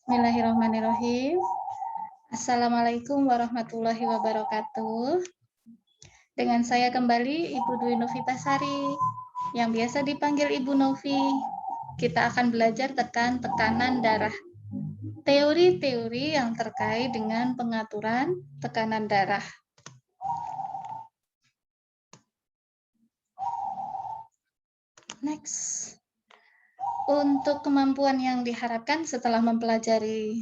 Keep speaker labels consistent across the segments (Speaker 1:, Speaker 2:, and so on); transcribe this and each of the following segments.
Speaker 1: Bismillahirrahmanirrahim. Assalamualaikum warahmatullahi wabarakatuh. Dengan saya kembali Ibu Dwi Novitasari, yang biasa dipanggil Ibu Novi. Kita akan belajar tekanan darah. Teori-teori yang terkait dengan pengaturan tekanan darah. Next. Untuk kemampuan yang diharapkan setelah mempelajari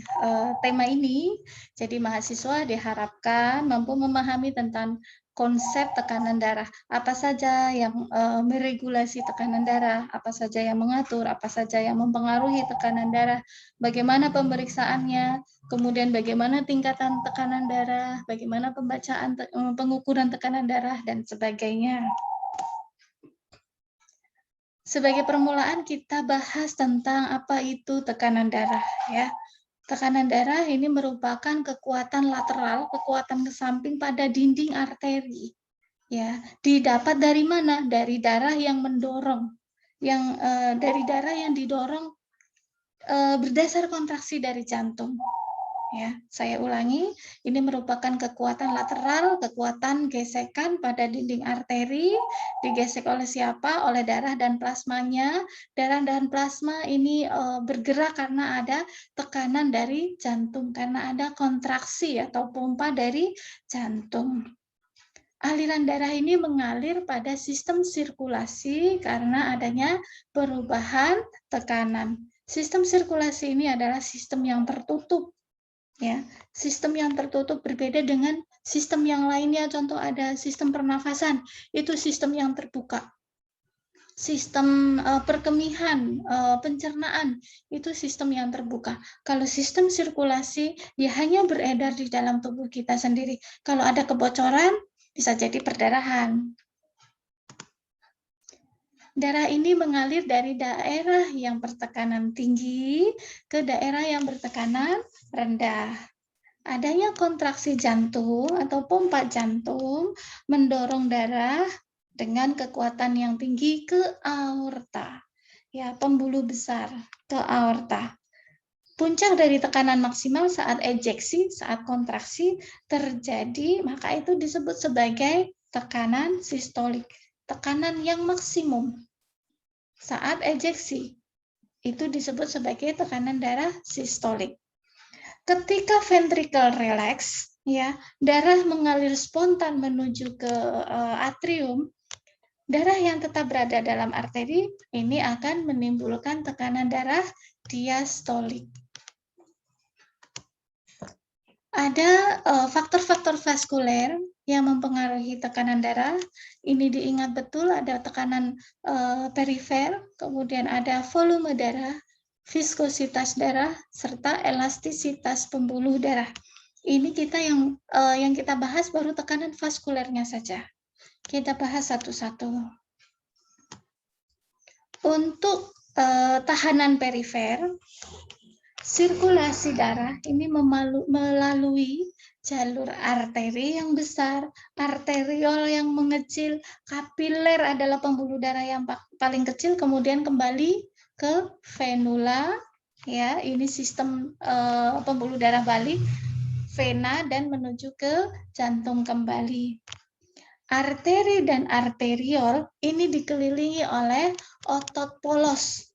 Speaker 1: tema ini, jadi mahasiswa diharapkan mampu memahami tentang konsep tekanan darah, apa saja yang meregulasi tekanan darah, apa saja yang mengatur, apa saja yang mempengaruhi tekanan darah, bagaimana pemeriksaannya, kemudian bagaimana tingkatan tekanan darah, bagaimana pembacaan pengukuran tekanan darah, dan sebagainya. Sebagai permulaan kita bahas tentang apa itu tekanan darah ya. Tekanan darah ini merupakan kekuatan lateral, kekuatan ke samping pada dinding arteri. Ya, didapat dari mana? Dari darah yang mendorong. Dari darah yang didorong berdasar kontraksi dari jantung. Ya, saya ulangi, ini merupakan kekuatan lateral, kekuatan gesekan pada dinding arteri, digesek oleh siapa? Oleh darah dan plasmanya. Darah dan plasma ini bergerak karena ada tekanan dari jantung, karena ada kontraksi atau pompa dari jantung. Aliran darah ini mengalir pada sistem sirkulasi karena adanya perubahan tekanan. Sistem sirkulasi ini adalah sistem yang tertutup. Ya, sistem yang tertutup berbeda dengan sistem yang lainnya. Contoh ada sistem pernafasan, itu sistem yang terbuka. Sistem perkemihan, pencernaan, itu sistem yang terbuka. Kalau sistem sirkulasi, dia hanya beredar di dalam tubuh kita sendiri. Kalau ada kebocoran, bisa jadi perdarahan. Darah ini mengalir dari daerah yang bertekanan tinggi ke daerah yang bertekanan rendah. Adanya kontraksi jantung atau pompa jantung mendorong darah dengan kekuatan yang tinggi ke aorta, ya, pembuluh besar ke aorta. Puncak dari tekanan maksimal saat ejeksi, saat kontraksi terjadi, maka itu disebut sebagai tekanan sistolik, tekanan yang maksimum. Saat ejeksi, itu disebut sebagai tekanan darah sistolik. Ketika ventricle relax, ya, darah mengalir spontan menuju ke atrium, darah yang tetap berada dalam arteri ini akan menimbulkan tekanan darah diastolik. Ada faktor-faktor vaskuler yang mempengaruhi tekanan darah. Ini diingat betul, ada tekanan perifer, kemudian ada volume darah, viskositas darah, serta elastisitas pembuluh darah. Ini kita yang kita bahas baru tekanan vaskulernya saja. Kita bahas satu-satu. Untuk tahanan perifer, sirkulasi darah ini melalui jalur arteri yang besar, arteriol yang mengecil, kapiler adalah pembuluh darah yang paling kecil, kemudian kembali ke venula, ya, ini sistem pembuluh darah balik, vena, dan menuju ke jantung kembali. Arteri dan arteriol ini dikelilingi oleh otot polos.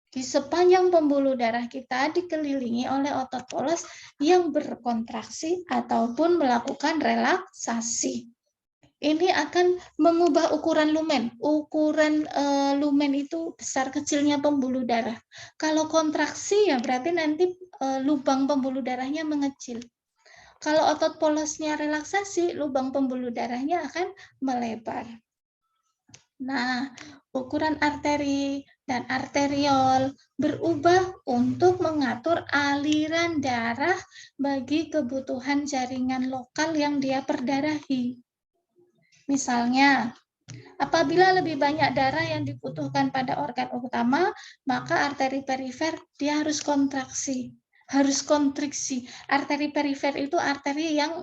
Speaker 1: Di sepanjang pembuluh darah kita dikelilingi oleh otot polos yang berkontraksi ataupun melakukan relaksasi. Ini akan mengubah ukuran lumen. Ukuran lumen itu besar kecilnya pembuluh darah. Kalau kontraksi ya berarti nanti lubang pembuluh darahnya mengecil. Kalau otot polosnya relaksasi, lubang pembuluh darahnya akan melebar. Nah, ukuran arteri dan arteriol berubah untuk mengatur aliran darah bagi kebutuhan jaringan lokal yang dia perdarahi. Misalnya, apabila lebih banyak darah yang dibutuhkan pada organ utama, maka arteri perifer dia harus kontraksi, harus kontriksi. Arteri perifer itu arteri yang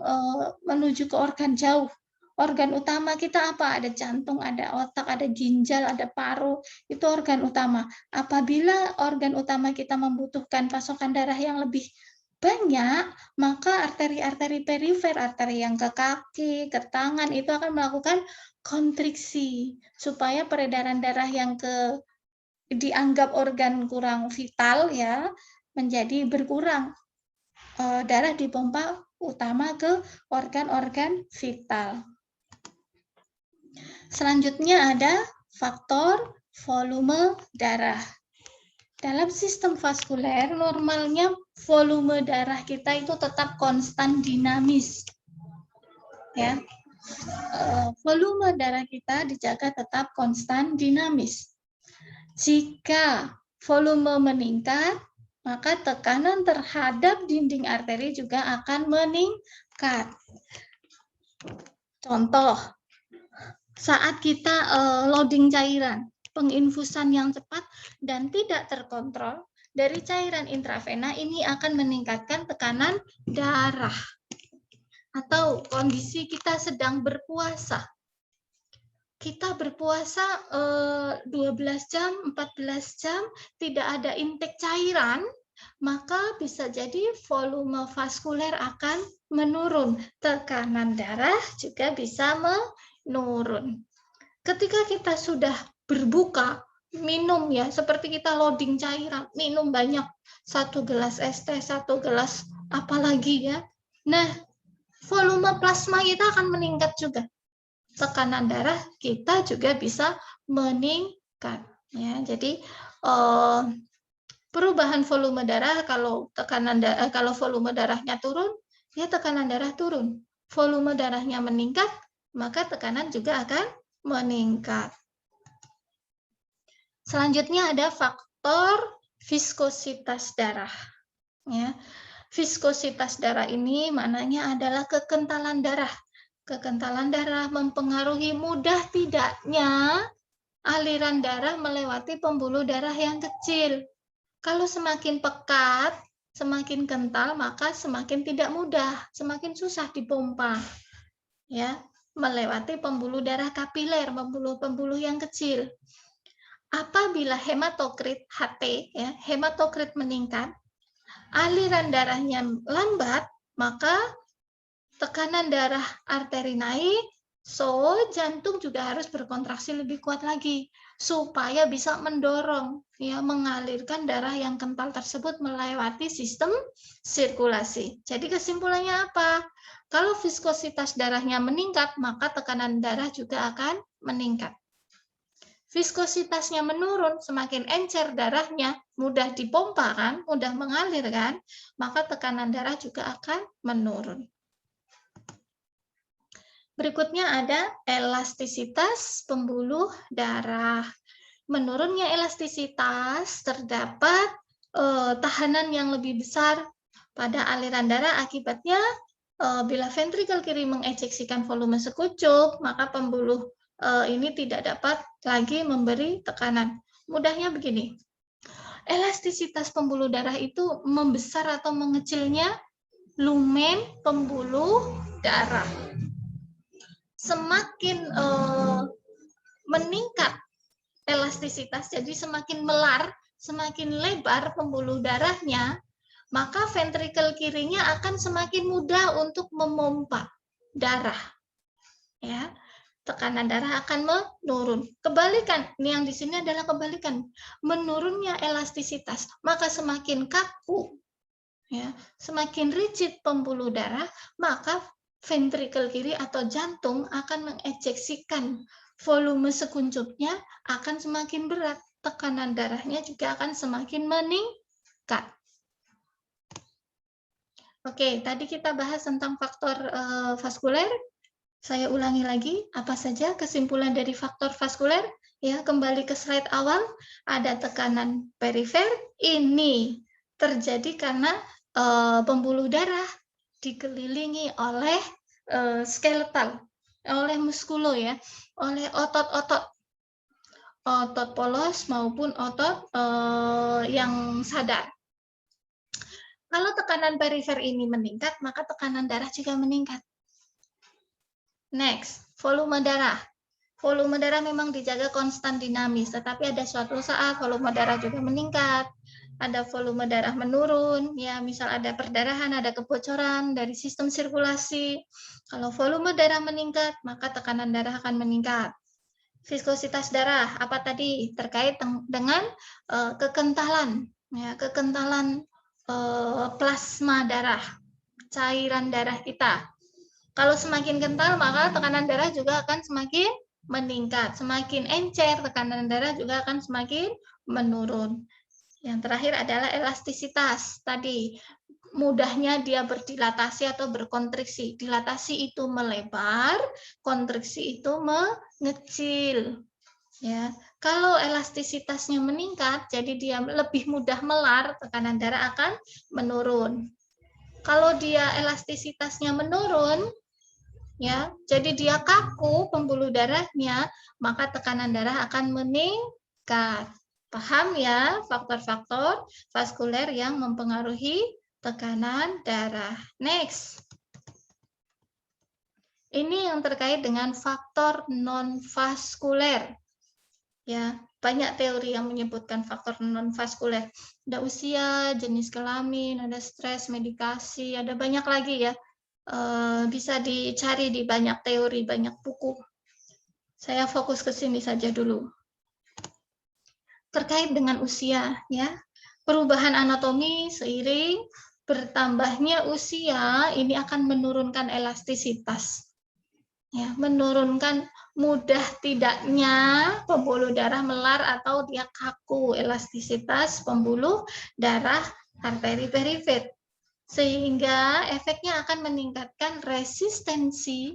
Speaker 1: menuju ke organ jauh. Organ utama kita apa? Ada jantung, ada otak, ada ginjal, ada paru. Itu organ utama. Apabila organ utama kita membutuhkan pasokan darah yang lebih banyak, maka arteri-arteri perifer, arteri yang ke kaki, ke tangan, itu akan melakukan kontriksi supaya peredaran darah yang dianggap organ kurang vital ya menjadi berkurang. Darah dipompa utama ke organ-organ vital. Selanjutnya ada faktor volume darah. Dalam sistem vaskuler, normalnya volume darah kita itu tetap konstan dinamis. Ya. Volume darah kita dijaga tetap konstan dinamis. Jika volume meningkat, maka tekanan terhadap dinding arteri juga akan meningkat. Contoh, saat kita loading cairan, penginfusan yang cepat dan tidak terkontrol dari cairan intravena ini akan meningkatkan tekanan darah. Atau kondisi kita sedang berpuasa. Kita berpuasa 12 jam, 14 jam, tidak ada intake cairan, maka bisa jadi volume vaskuler akan menurun. Tekanan darah juga bisa menurun. Ketika kita sudah berbuka, minum ya, seperti kita loading cairan, minum banyak, 1 gelas es teh, 1 gelas apalagi ya. Nah, volume plasma kita akan meningkat juga. Tekanan darah kita juga bisa meningkat ya. Jadi perubahan volume darah, kalau kalau volume darahnya turun, ya tekanan darah turun. Volume darahnya meningkat, maka tekanan juga akan meningkat. Selanjutnya ada faktor viskositas darah ya. Viskositas darah ini maknanya adalah kekentalan darah. Kekentalan darah mempengaruhi mudah tidaknya aliran darah melewati pembuluh darah yang kecil. Kalau semakin pekat, semakin kental, maka semakin tidak mudah, semakin susah dipompa. Ya, melewati pembuluh darah kapiler, pembuluh-pembuluh yang kecil. Apabila hematokrit HT, ya, hematokrit meningkat, aliran darahnya lambat, maka tekanan darah arteri naik, so jantung juga harus berkontraksi lebih kuat lagi supaya bisa mendorong ya mengalirkan darah yang kental tersebut melewati sistem sirkulasi. Jadi kesimpulannya apa? Kalau viskositas darahnya meningkat, maka tekanan darah juga akan meningkat. Viskositasnya menurun, semakin encer darahnya, mudah dipompa kan, mudah mengalir kan, maka tekanan darah juga akan menurun. Berikutnya ada elastisitas pembuluh darah. Menurunnya elastisitas terdapat tahanan yang lebih besar pada aliran darah, akibatnya bila ventrikel kiri mengejeksikan volume sekucuk, maka pembuluh ini tidak dapat lagi memberi tekanan. Mudahnya begini, elastisitas pembuluh darah itu membesar atau mengecilnya lumen pembuluh darah. Semakin meningkat elastisitas, jadi semakin melar, semakin lebar pembuluh darahnya, maka ventrikel kirinya akan semakin mudah untuk memompa darah. Ya, tekanan darah akan menurun. Kebalikan, ini yang di sini adalah kebalikan. Menurunnya elastisitas, maka semakin kaku, ya, semakin rigid pembuluh darah, maka ventrikel kiri atau jantung akan mengejeksikan volume sekuncupnya akan semakin berat, tekanan darahnya juga akan semakin meningkat. Oke, tadi kita bahas tentang faktor vaskuler. Saya ulangi lagi, apa saja kesimpulan dari faktor vaskuler? Ya, kembali ke slide awal, ada tekanan perifer, ini terjadi karena pembuluh darah dikelilingi oleh skeletal, oleh muskulo ya, oleh otot-otot, otot polos maupun otot yang sadar. Kalau tekanan perifer ini meningkat, maka tekanan darah juga meningkat. Next, volume darah. Volume darah memang dijaga konstan dinamis, tetapi ada suatu saat volume darah juga meningkat, ada volume darah menurun, ya misal ada perdarahan, ada kebocoran dari sistem sirkulasi. Kalau volume darah meningkat, maka tekanan darah akan meningkat. Viskositas darah, apa tadi? Terkait dengan kekentalan, ya, kekentalan plasma darah, cairan darah kita. Kalau semakin kental, maka tekanan darah juga akan semakin meningkat. Semakin encer, tekanan darah juga akan semakin menurun. Yang terakhir adalah elastisitas. Tadi, mudahnya dia berdilatasi atau berkontriksi. Dilatasi itu melebar, kontriksi itu mengecil. Ya, kalau elastisitasnya meningkat, jadi dia lebih mudah melar, tekanan darah akan menurun. Kalau dia elastisitasnya menurun, ya, jadi dia kaku pembuluh darahnya, maka tekanan darah akan meningkat. Paham ya faktor-faktor vaskuler yang mempengaruhi tekanan darah. Next. Ini yang terkait dengan faktor non-vaskuler. Ya, banyak teori yang menyebutkan faktor non-vaskuler. Ada usia, jenis kelamin, ada stres, medikasi, ada banyak lagi ya. Bisa dicari di banyak teori, banyak buku. Saya fokus ke sini saja dulu. Terkait dengan usia, ya, perubahan anatomi seiring bertambahnya usia ini akan menurunkan elastisitas, ya, menurunkan mudah tidaknya pembuluh darah melar atau dia kaku, elastisitas pembuluh darah arteri perifer. Sehingga efeknya akan meningkatkan resistensi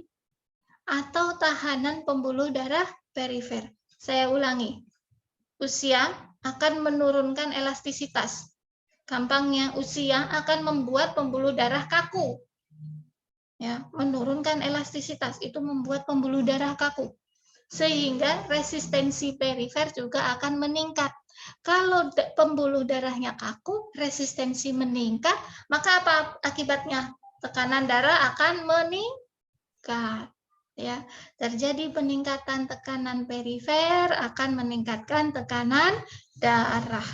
Speaker 1: atau tahanan pembuluh darah perifer. Saya ulangi, usia akan menurunkan elastisitas. Gampangnya, usia akan membuat pembuluh darah kaku. Ya, menurunkan elastisitas itu membuat pembuluh darah kaku. Sehingga resistensi perifer juga akan meningkat. Kalau pembuluh darahnya kaku, resistensi meningkat, maka apa akibatnya? Tekanan darah akan meningkat. Ya, terjadi peningkatan tekanan perifer akan meningkatkan tekanan darah.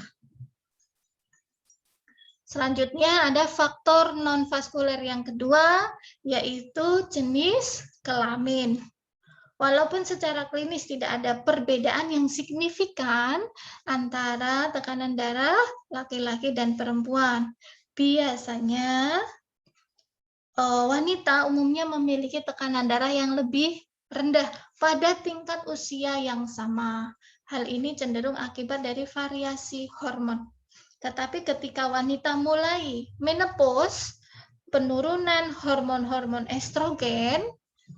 Speaker 1: Selanjutnya ada faktor non-vaskuler yang kedua, yaitu jenis kelamin. Walaupun secara klinis tidak ada perbedaan yang signifikan antara tekanan darah laki-laki dan perempuan, biasanya wanita umumnya memiliki tekanan darah yang lebih rendah pada tingkat usia yang sama. Hal ini cenderung akibat dari variasi hormon. Tetapi ketika wanita mulai menopause, penurunan hormon-hormon estrogen,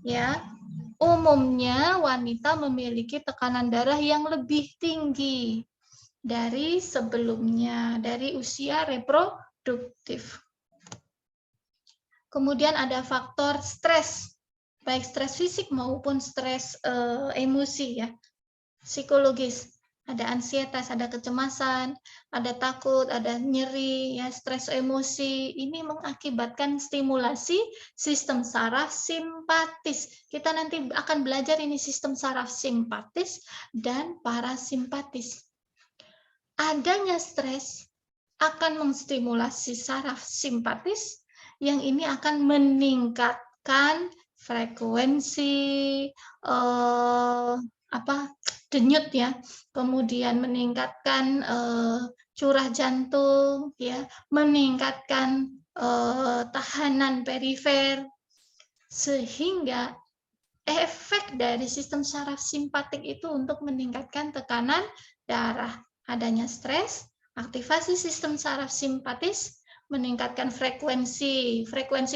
Speaker 1: ya, umumnya wanita memiliki tekanan darah yang lebih tinggi dari sebelumnya, dari usia reproduktif. Kemudian ada faktor stres, baik stres fisik maupun stres emosi, ya, psikologis. Ada ansietas, ada kecemasan, ada takut, ada nyeri, ya, stres emosi. Ini mengakibatkan stimulasi sistem saraf simpatis. Kita nanti akan belajar ini sistem saraf simpatis dan parasimpatis. Adanya stres akan menstimulasi saraf simpatis, yang ini akan meningkatkan frekuensi denyut, ya, kemudian meningkatkan curah jantung, ya, meningkatkan tahanan perifer, sehingga efek dari sistem saraf simpatik itu untuk meningkatkan tekanan darah. Adanya stres, aktivasi sistem saraf simpatis, meningkatkan frekuensi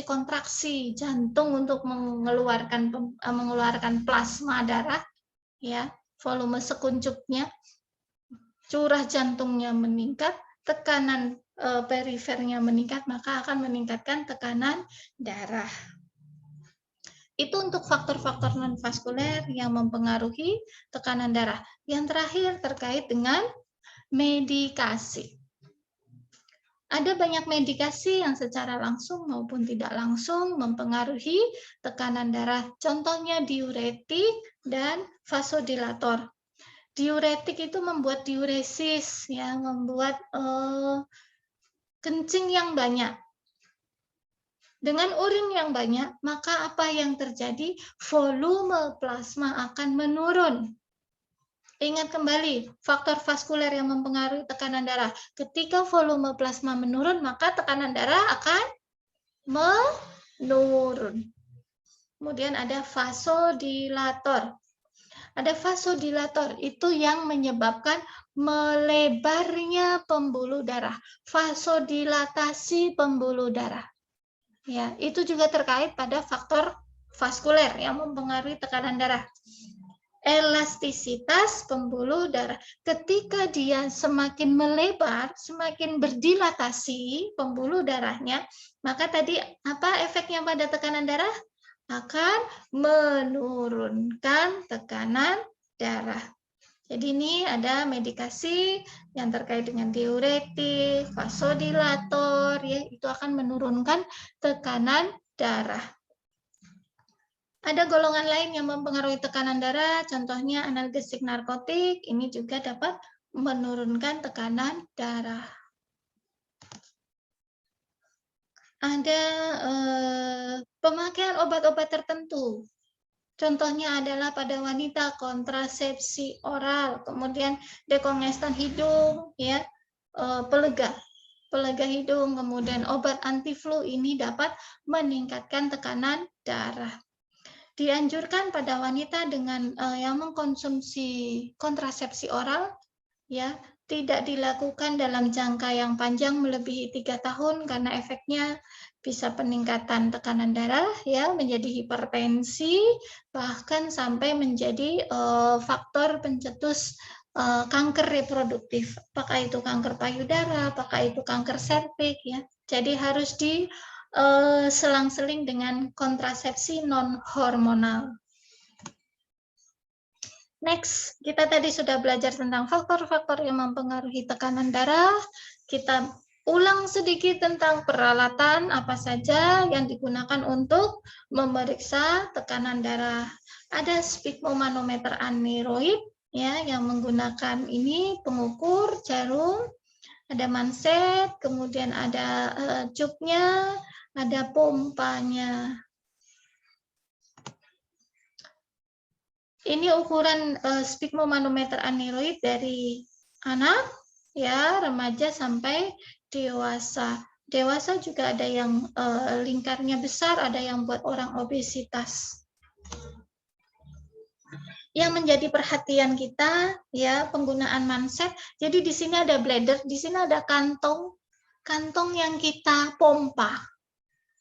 Speaker 1: kontraksi jantung untuk mengeluarkan plasma darah, ya, volume sekuncupnya, curah jantungnya meningkat, tekanan perifernya meningkat, maka akan meningkatkan tekanan darah. Itu untuk faktor-faktor non-vaskuler yang mempengaruhi tekanan darah. Yang terakhir terkait dengan medikasi. Ada banyak medikasi yang secara langsung maupun tidak langsung mempengaruhi tekanan darah. Contohnya diuretik dan vasodilator. Diuretik itu membuat diuresis, ya, membuat kencing yang banyak. Dengan urin yang banyak, maka apa yang terjadi? Volume plasma akan menurun. Ingat kembali, faktor vaskuler yang mempengaruhi tekanan darah. Ketika volume plasma menurun, maka tekanan darah akan menurun. Kemudian ada vasodilator. Ada vasodilator, itu yang menyebabkan melebarnya pembuluh darah. Vasodilatasi pembuluh darah. Ya, itu juga terkait pada faktor vaskuler yang mempengaruhi tekanan darah. Elastisitas pembuluh darah. Ketika dia semakin melebar, semakin berdilatasi pembuluh darahnya, maka tadi apa efeknya pada tekanan darah? Akan menurunkan tekanan darah. Jadi ini ada medikasi yang terkait dengan diuretik, vasodilator, ya, itu akan menurunkan tekanan darah. Ada golongan lain yang mempengaruhi tekanan darah, contohnya analgesik narkotik, ini juga dapat menurunkan tekanan darah. Ada pemakaian obat-obat tertentu. Contohnya adalah pada wanita kontrasepsi oral, kemudian dekongestan hidung, ya, pelega hidung, kemudian obat anti flu ini dapat meningkatkan tekanan darah. Dianjurkan pada wanita dengan yang mengkonsumsi kontrasepsi oral, ya, tidak dilakukan dalam jangka yang panjang melebihi 3 tahun karena efeknya bisa peningkatan tekanan darah, ya, menjadi hipertensi, bahkan sampai menjadi faktor pencetus kanker reproduktif. Apakah itu kanker payudara, apakah itu kanker serviks, ya. Jadi harus selang-seling dengan kontrasepsi non-hormonal. Next, kita tadi sudah belajar tentang faktor-faktor yang mempengaruhi tekanan darah. Kita ulang sedikit tentang peralatan apa saja yang digunakan untuk memeriksa tekanan darah. Ada sphygmomanometer aneroid, ya, yang menggunakan ini pengukur jarum, ada manset, kemudian ada cupnya, ada pompanya. Ini ukuran sphygmomanometer aneroid dari anak, ya, remaja sampai dewasa. Dewasa juga ada yang lingkarnya besar, ada yang buat orang obesitas. Yang menjadi perhatian kita, ya, penggunaan manset. Jadi di sini ada bladder, di sini ada kantong yang kita pompa.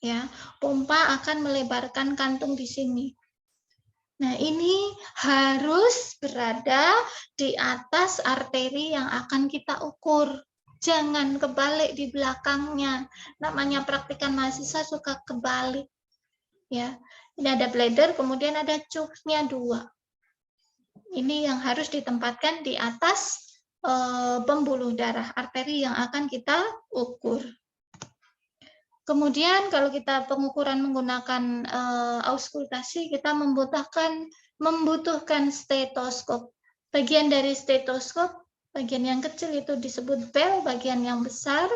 Speaker 1: Ya, pompa akan melebarkan kantung di sini. Nah, ini harus berada di atas arteri yang akan kita ukur. Jangan kebalik di belakangnya. Namanya praktikan mahasiswa suka kebalik. Ya, ini ada bladder, kemudian ada cupnya 2. Ini yang harus ditempatkan di atas pembuluh darah, arteri yang akan kita ukur. Kemudian kalau kita pengukuran menggunakan auskultasi, kita membutuhkan stetoskop. Bagian dari stetoskop, bagian yang kecil itu disebut bel, bagian yang besar,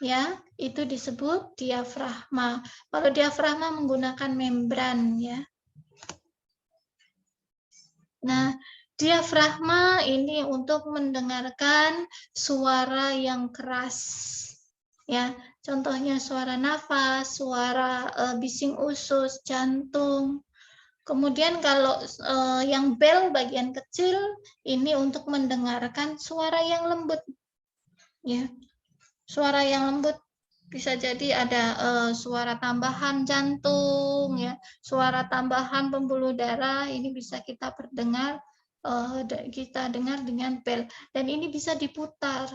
Speaker 1: ya, itu disebut diafragma. Kalau diafragma menggunakan membran, ya. Nah, diafragma ini untuk mendengarkan suara yang keras. Ya, contohnya suara nafas, suara bising usus, jantung. Kemudian kalau yang bel bagian kecil ini untuk mendengarkan suara yang lembut. Ya. Suara yang lembut bisa jadi ada suara tambahan jantung, ya, suara tambahan pembuluh darah, ini bisa kita dengar dengan bel, dan ini bisa diputar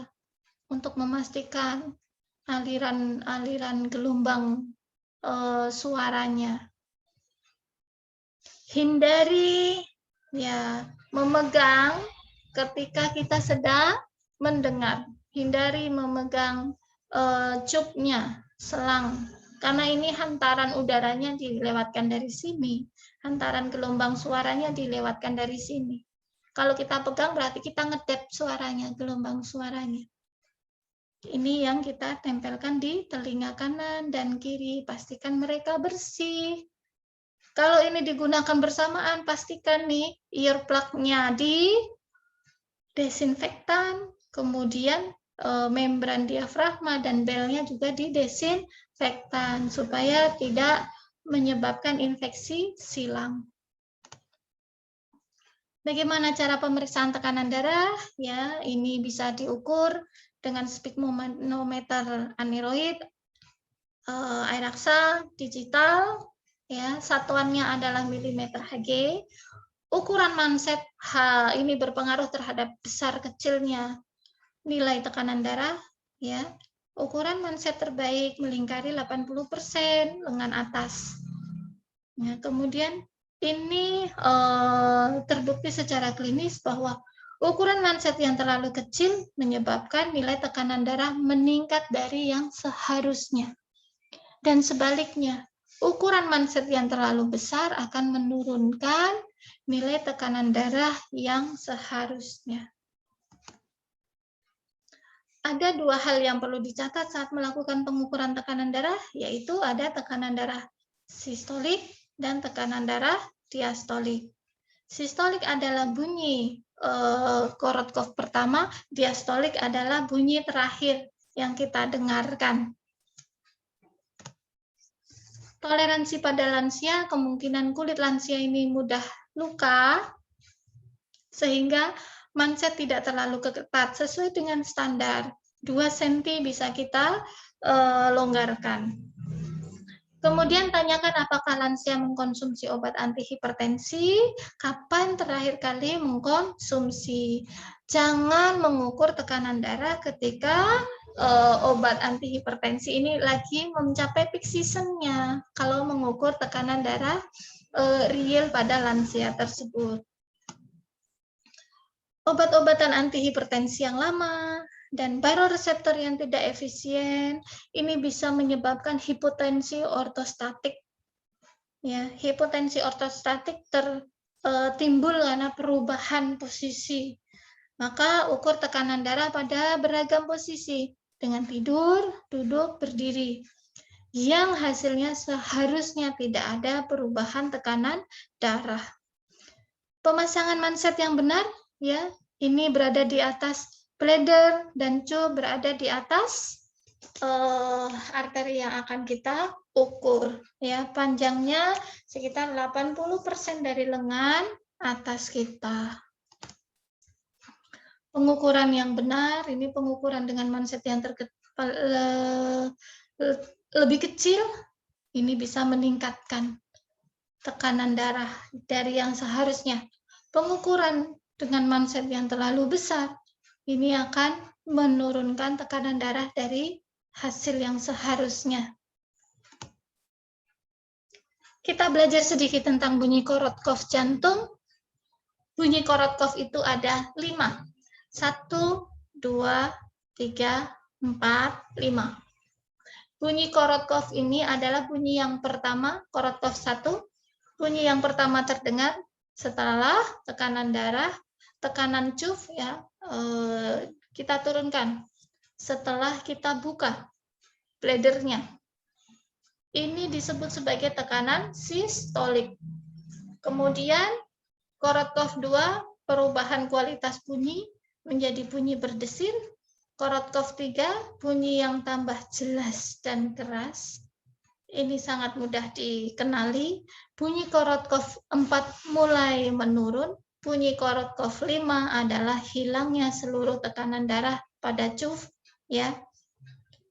Speaker 1: untuk memastikan aliran gelombang suaranya. Hindari, ya, memegang ketika kita sedang mendengar. Hindari memegang cupnya, selang. Karena ini hantaran udaranya dilewatkan dari sini, hantaran gelombang suaranya dilewatkan dari sini. Kalau kita pegang berarti kita ngedep suaranya, gelombang suaranya. Ini yang kita tempelkan di telinga kanan dan kiri. Pastikan mereka bersih. Kalau ini digunakan bersamaan, pastikan nih earplug-nya di desinfektan, kemudian membran diafragma dan belnya juga didesinfektan supaya tidak menyebabkan infeksi silang. Bagaimana cara pemeriksaan tekanan darah? Ya, ini bisa diukur dengan sphygmomanometer aneroid, air aksa digital, ya, satuannya adalah milimeter Hg. Ukuran manset ini berpengaruh terhadap besar kecilnya nilai tekanan darah, ya. Ukuran manset terbaik melingkari 80% lengan atas. Ya, kemudian ini terbukti secara klinis bahwa ukuran manset yang terlalu kecil menyebabkan nilai tekanan darah meningkat dari yang seharusnya. Dan sebaliknya, ukuran manset yang terlalu besar akan menurunkan nilai tekanan darah yang seharusnya. Ada dua hal yang perlu dicatat saat melakukan pengukuran tekanan darah, yaitu ada tekanan darah sistolik dan tekanan darah diastolik. Sistolik adalah bunyi Korotkov pertama, diastolik adalah bunyi terakhir yang kita dengarkan. Toleransi pada lansia, kemungkinan kulit lansia ini mudah luka, sehingga manset tidak terlalu ketat, sesuai dengan standar. 2 cm bisa kita longgarkan. Kemudian tanyakan apakah lansia mengkonsumsi obat antihipertensi, kapan terakhir kali mengkonsumsi. Jangan mengukur tekanan darah ketika obat antihipertensi ini lagi mencapai peak season-nya. Kalau mengukur tekanan darah real pada lansia tersebut. Obat-obatan antihipertensi yang lama dan baroreseptor yang tidak efisien ini bisa menyebabkan hipotensi ortostatik. Ya, hipotensi ortostatik timbul karena perubahan posisi. Maka ukur tekanan darah pada beragam posisi dengan tidur, duduk, berdiri. Yang hasilnya seharusnya tidak ada perubahan tekanan darah. Pemasangan manset yang benar, ya, ini berada di atas bladder dan cup berada di atas arteri yang akan kita ukur, ya, panjangnya sekitar 80% dari lengan atas kita. Pengukuran yang benar, ini pengukuran dengan manset yang lebih kecil, ini bisa meningkatkan tekanan darah dari yang seharusnya. Pengukuran dengan manset yang terlalu besar, ini akan menurunkan tekanan darah dari hasil yang seharusnya. Kita belajar sedikit tentang bunyi Korotkov jantung. Bunyi Korotkov itu ada 5. 1, 2, 3, 4, 5. Bunyi Korotkov ini adalah bunyi yang pertama, Korotkov 1. Bunyi yang pertama terdengar setelah tekanan darah, tekanan cuf, ya, kita turunkan setelah kita buka bladdernya. Ini disebut sebagai tekanan sistolik. Kemudian Korotkov 2, perubahan kualitas bunyi menjadi bunyi berdesir. Korotkov 3, bunyi yang tambah jelas dan keras. Ini sangat mudah dikenali. Bunyi Korotkov 4 mulai menurun. Bunyi Korotkov 5 adalah hilangnya seluruh tekanan darah pada cuf, ya.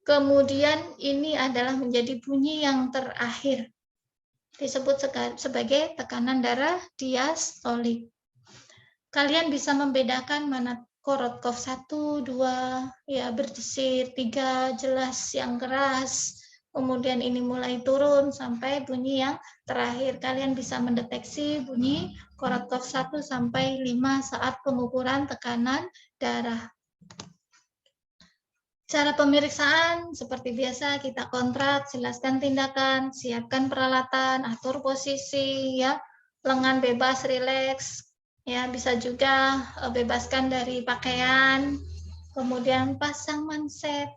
Speaker 1: Kemudian ini adalah menjadi bunyi yang terakhir. Disebut sebagai tekanan darah diastolik. Kalian bisa membedakan mana Korotkov 1, 2, ya, berdesir, 3 jelas yang keras. Kemudian ini mulai turun sampai bunyi yang terakhir. Kalian bisa mendeteksi bunyi Korotkov 1 sampai 5 saat pengukuran tekanan darah. Cara pemeriksaan seperti biasa, kita kontrak, jelaskan tindakan, siapkan peralatan, atur posisi, ya, lengan bebas, rileks, ya, bisa juga bebaskan dari pakaian, kemudian pasang manset,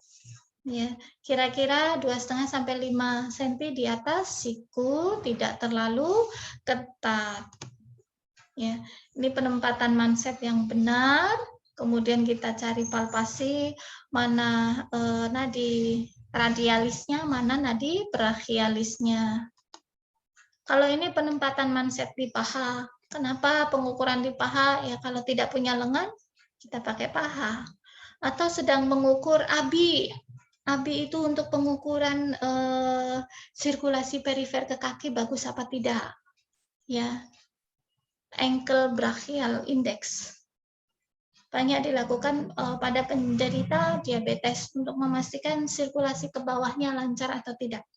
Speaker 1: ya, kira-kira 2,5 sampai 5 cm di atas siku, tidak terlalu ketat. Ya, ini penempatan manset yang benar. Kemudian kita cari palpasi mana nadi radialisnya, mana nadi brachialisnya. Kalau ini penempatan manset di paha, kenapa pengukuran di paha? Ya kalau tidak punya lengan, kita pakai paha. Atau sedang mengukur ABI. ABI itu untuk pengukuran sirkulasi perifer ke kaki bagus apa tidak. Ya, ankle brachial index. Banyak dilakukan pada penderita diabetes untuk memastikan sirkulasi ke bawahnya lancar atau tidak.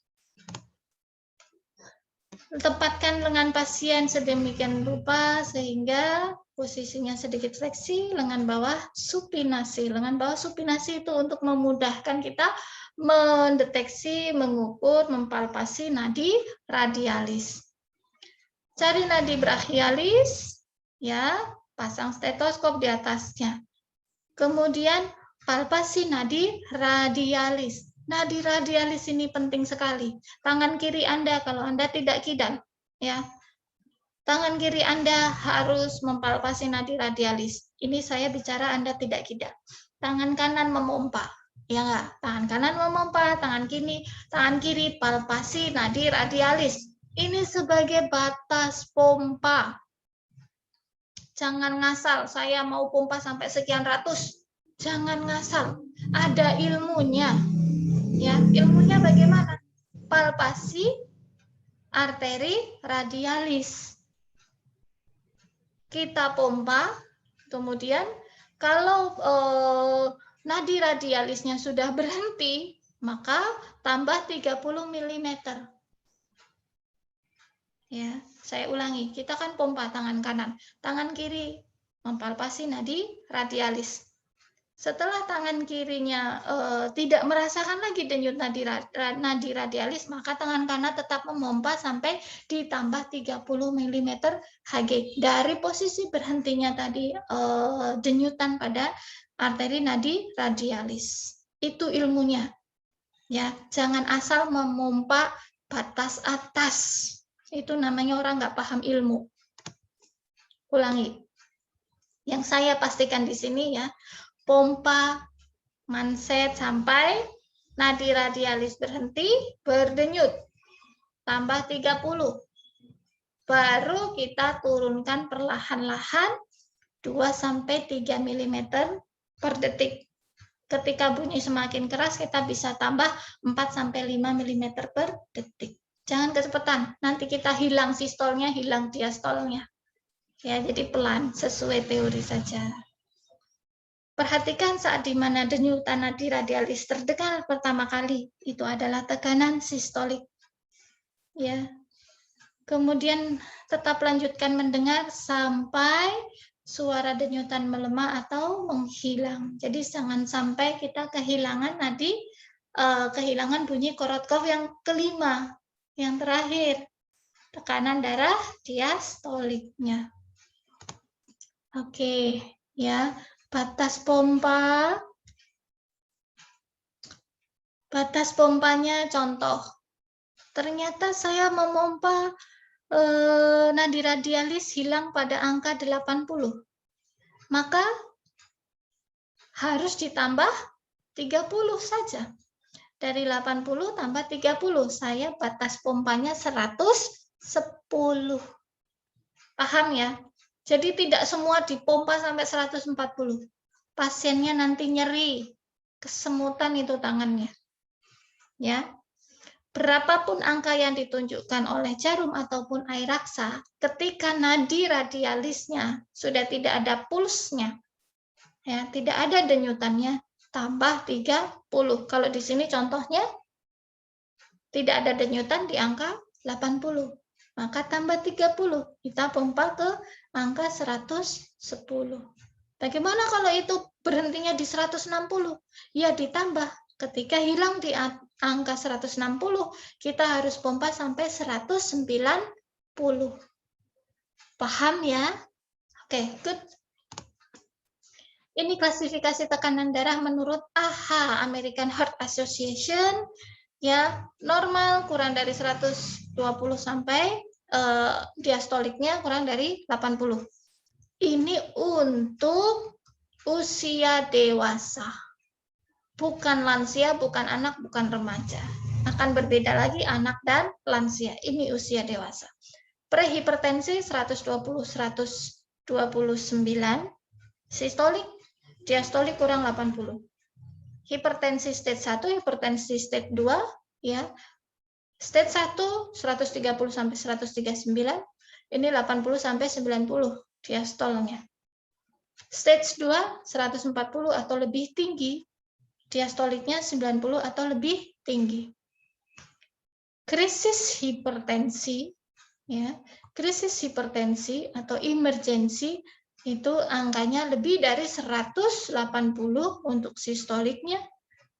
Speaker 1: Tempatkan lengan pasien sedemikian rupa sehingga posisinya sedikit fleksi, lengan bawah supinasi. Lengan bawah supinasi itu untuk memudahkan kita mendeteksi, mengukur, mempalpasi nadi radialis. Cari nadi brachialis, ya, pasang stetoskop di atasnya. Kemudian palpasi nadi radialis. Nadi radialis ini penting sekali. Tangan kiri Anda kalau Anda tidak kidal, ya. Tangan kiri Anda harus mempalpasi nadi radialis. Ini saya bicara Anda tidak kidal. Tangan kanan memompa, ya enggak? Tangan kanan memompa, tangan kiri palpasi nadi radialis. Ini sebagai batas pompa. Jangan ngasal, saya mau pompa sampai sekian ratus. Jangan ngasal, ada ilmunya. Ya, ilmunya bagaimana? Palpasi arteri radialis. Kita pompa, kemudian kalau nadi radialisnya sudah berhenti, maka tambah 30 mm. Ya, saya ulangi, kita kan pompa tangan kanan, tangan kiri mempalpasi nadi radialis. Setelah tangan kirinya tidak merasakan lagi denyut nadi radialis, maka tangan kanan tetap memompa sampai ditambah 30 mm Hg. Dari posisi berhentinya tadi denyutan pada arteri nadi radialis. Itu ilmunya. Ya, jangan asal memompa batas atas. Itu namanya orang nggak paham ilmu. Ulangi. Yang saya pastikan di sini ya, pompa manset sampai nadi radialis berhenti, berdenyut. Tambah 30. Baru kita turunkan perlahan-lahan 2-3 mm per detik. Ketika bunyi semakin keras, kita bisa tambah 4-5 mm per detik. Jangan kecepatan, nanti kita hilang sistolnya, hilang diastolnya. Ya, jadi pelan, sesuai teori saja. Perhatikan saat di mana denyutan nadi radialis terdengar pertama kali, itu adalah tekanan sistolik. Ya. Kemudian tetap lanjutkan mendengar sampai suara denyutan melemah atau menghilang. Jadi jangan sampai kita kehilangan nadi, kehilangan bunyi Korotkov yang kelima. Yang terakhir, tekanan darah diastoliknya. Oke, ya, batas pompa. Batas pompanya contoh. Ternyata saya memompa nadi radialis hilang pada angka 80. Maka harus ditambah 30 saja. Dari 80 tambah 30, saya batas pompanya 110. Paham ya? Jadi tidak semua dipompa sampai 140. Pasiennya nanti nyeri, kesemutan itu tangannya. Ya. Berapapun angka yang ditunjukkan oleh jarum ataupun air raksa, ketika nadi radialisnya sudah tidak ada pulsnya, ya, tidak ada denyutannya, tambah 30. Kalau di sini contohnya tidak ada denyutan di angka 80, maka tambah 30. Kita pompa ke angka 110. Bagaimana kalau itu berhentinya di 160? Ya ditambah. Ketika hilang di angka 160, kita harus pompa sampai 190. Paham ya? Oke, good. Ini klasifikasi tekanan darah menurut AHA, American Heart Association. Ya, normal kurang dari 120 sampai diastoliknya kurang dari 80. Ini untuk usia dewasa. Bukan lansia, bukan anak, bukan remaja. Akan berbeda lagi anak dan lansia. Ini usia dewasa. Prehipertensi 120, 129. Sistolik, diastolik kurang 80. Hipertensi stage 1, hipertensi stage 2, ya. Stage 1 130 sampai 139, ini 80 sampai 90 diastolnya. Stage 2 140 atau lebih tinggi, diastoliknya 90 atau lebih tinggi. Krisis hipertensi, ya. Krisis hipertensi atau emergency itu angkanya lebih dari 180 untuk sistoliknya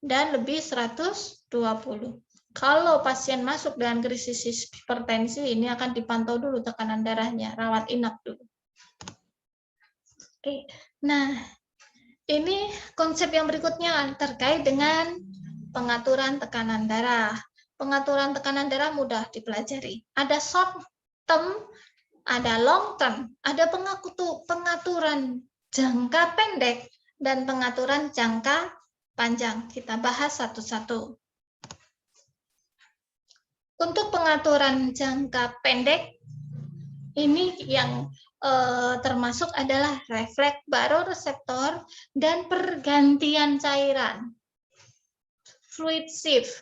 Speaker 1: dan lebih 120. Kalau pasien masuk dengan krisis hipertensi, ini akan dipantau dulu tekanan darahnya, rawat inap dulu. Oke, nah ini konsep yang berikutnya terkait dengan pengaturan tekanan darah. Pengaturan tekanan darah mudah dipelajari. Ada short term, ada long term, ada pengaturan jangka pendek dan pengaturan jangka panjang. Kita bahas satu-satu. Untuk pengaturan jangka pendek, ini yang termasuk adalah refleks baroreseptor dan pergantian cairan. Fluid shift,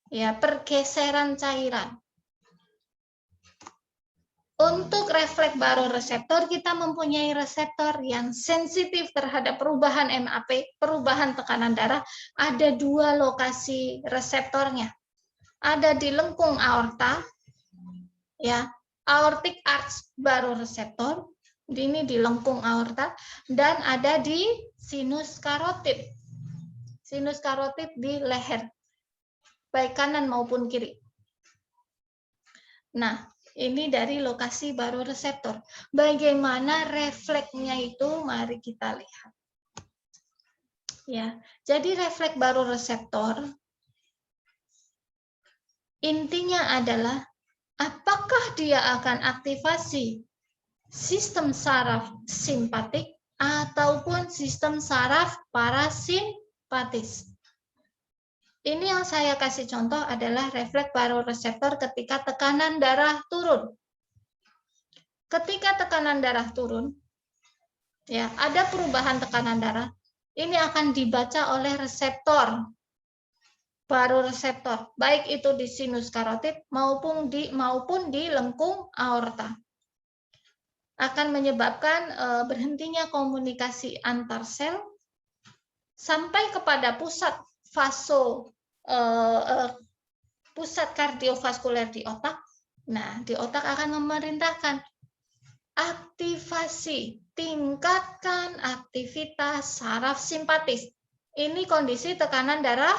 Speaker 1: ya, pergeseran cairan. Untuk refleks baroreseptor, kita mempunyai reseptor yang sensitif terhadap perubahan MAP, perubahan tekanan darah. Ada 2 lokasi reseptornya. Ada di lengkung aorta, ya, aortic arch baroreseptor, ini di lengkung aorta, dan ada di sinus karotid. Sinus karotid di leher, baik kanan maupun kiri. Nah, ini dari lokasi baroreseptor. Bagaimana refleksnya itu? Mari kita lihat. Ya, jadi refleks baroreseptor intinya adalah apakah dia akan aktivasi sistem saraf simpatik ataupun sistem saraf parasimpatis. Ini yang saya kasih contoh adalah refleks baroreseptor ketika tekanan darah turun. Ketika tekanan darah turun, ya, ada perubahan tekanan darah. Ini akan dibaca oleh reseptor baroreseptor, baik itu di sinus karotid maupun di lengkung aorta. Akan menyebabkan berhentinya komunikasi antar sel sampai kepada pusat pusat kardiovaskuler di otak. Nah, di otak akan memerintahkan aktivasi, tingkatkan aktivitas saraf simpatis. Ini kondisi tekanan darah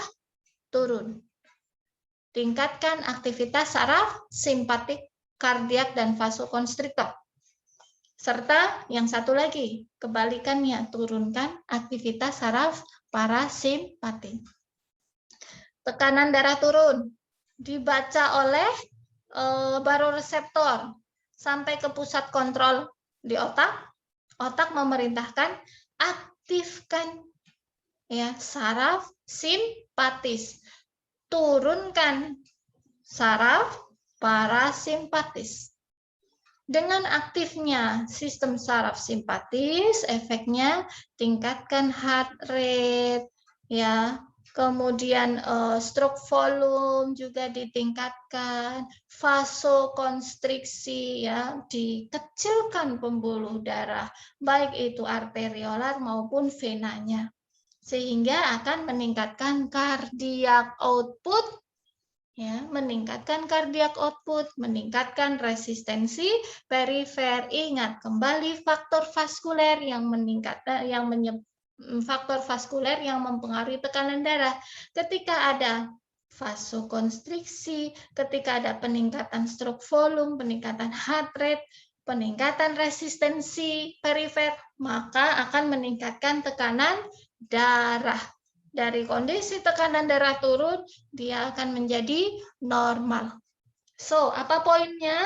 Speaker 1: turun. Tingkatkan aktivitas saraf simpatik, kardiak, dan vasokonstriktor. Serta yang satu lagi, kebalikannya, turunkan aktivitas saraf parasimpatik. Tekanan darah turun, dibaca oleh baroreseptor sampai ke pusat kontrol di otak. Otak memerintahkan aktifkan, ya, saraf simpatis, turunkan saraf parasimpatis. Dengan aktifnya sistem saraf simpatis, efeknya tingkatkan heart rate, ya, kemudian stroke volume juga ditingkatkan, vasokonstriksi, ya, dikecilkan pembuluh darah, baik itu arteriolar maupun venanya, sehingga akan meningkatkan cardiac output Ya, meningkatkan cardiac output, meningkatkan resistensi perifer. Ingat kembali faktor vaskuler yang faktor vaskuler yang mempengaruhi tekanan darah. Ketika ada vasokonstriksi, ketika ada peningkatan stroke volume, peningkatan heart rate, peningkatan resistensi perifer, maka akan meningkatkan tekanan darah. Dari kondisi tekanan darah turun, dia akan menjadi normal. So, apa poinnya?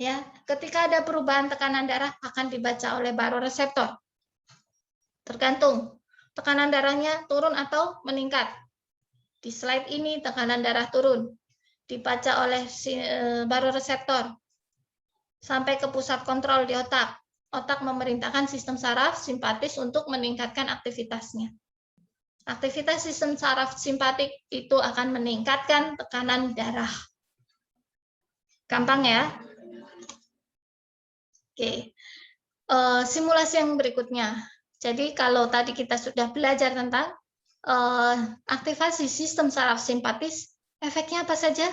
Speaker 1: Ya, ketika ada perubahan tekanan darah akan dibaca oleh baroreseptor. Tergantung tekanan darahnya turun atau meningkat. Di slide ini tekanan darah turun, dibaca oleh baroreseptor sampai ke pusat kontrol di otak. Otak memerintahkan sistem saraf simpatis untuk meningkatkan aktivitasnya. Aktivitas sistem saraf simpatik itu akan meningkatkan tekanan darah. Gampang ya? Oke. Simulasi yang berikutnya. Jadi kalau tadi kita sudah belajar tentang aktivasi sistem saraf simpatis, efeknya apa saja?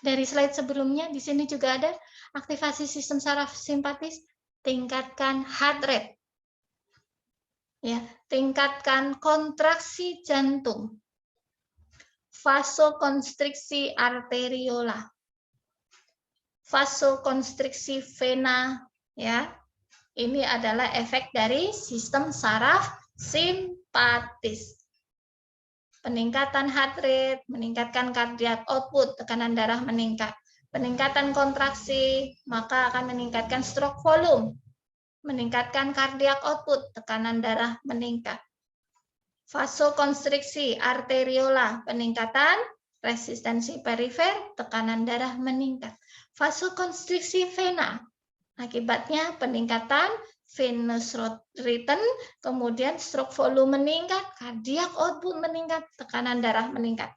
Speaker 1: Dari slide sebelumnya, di sini juga ada aktivasi sistem saraf simpatis, tingkatkan heart rate. Ya, tingkatkan kontraksi jantung, vasokonstriksi arteriola, vasokonstriksi vena, ya. Ini adalah efek dari sistem saraf simpatis. Peningkatan heart rate, meningkatkan cardiac output, tekanan darah meningkat. Peningkatan kontraksi, maka akan meningkatkan stroke volume. Meningkatkan cardiac output, tekanan darah meningkat. Vasokonstriksi arteriola, peningkatan resistensi perifer, tekanan darah meningkat. Vasokonstriksi vena, akibatnya peningkatan venous return, kemudian stroke volume meningkat, cardiac output meningkat, tekanan darah meningkat.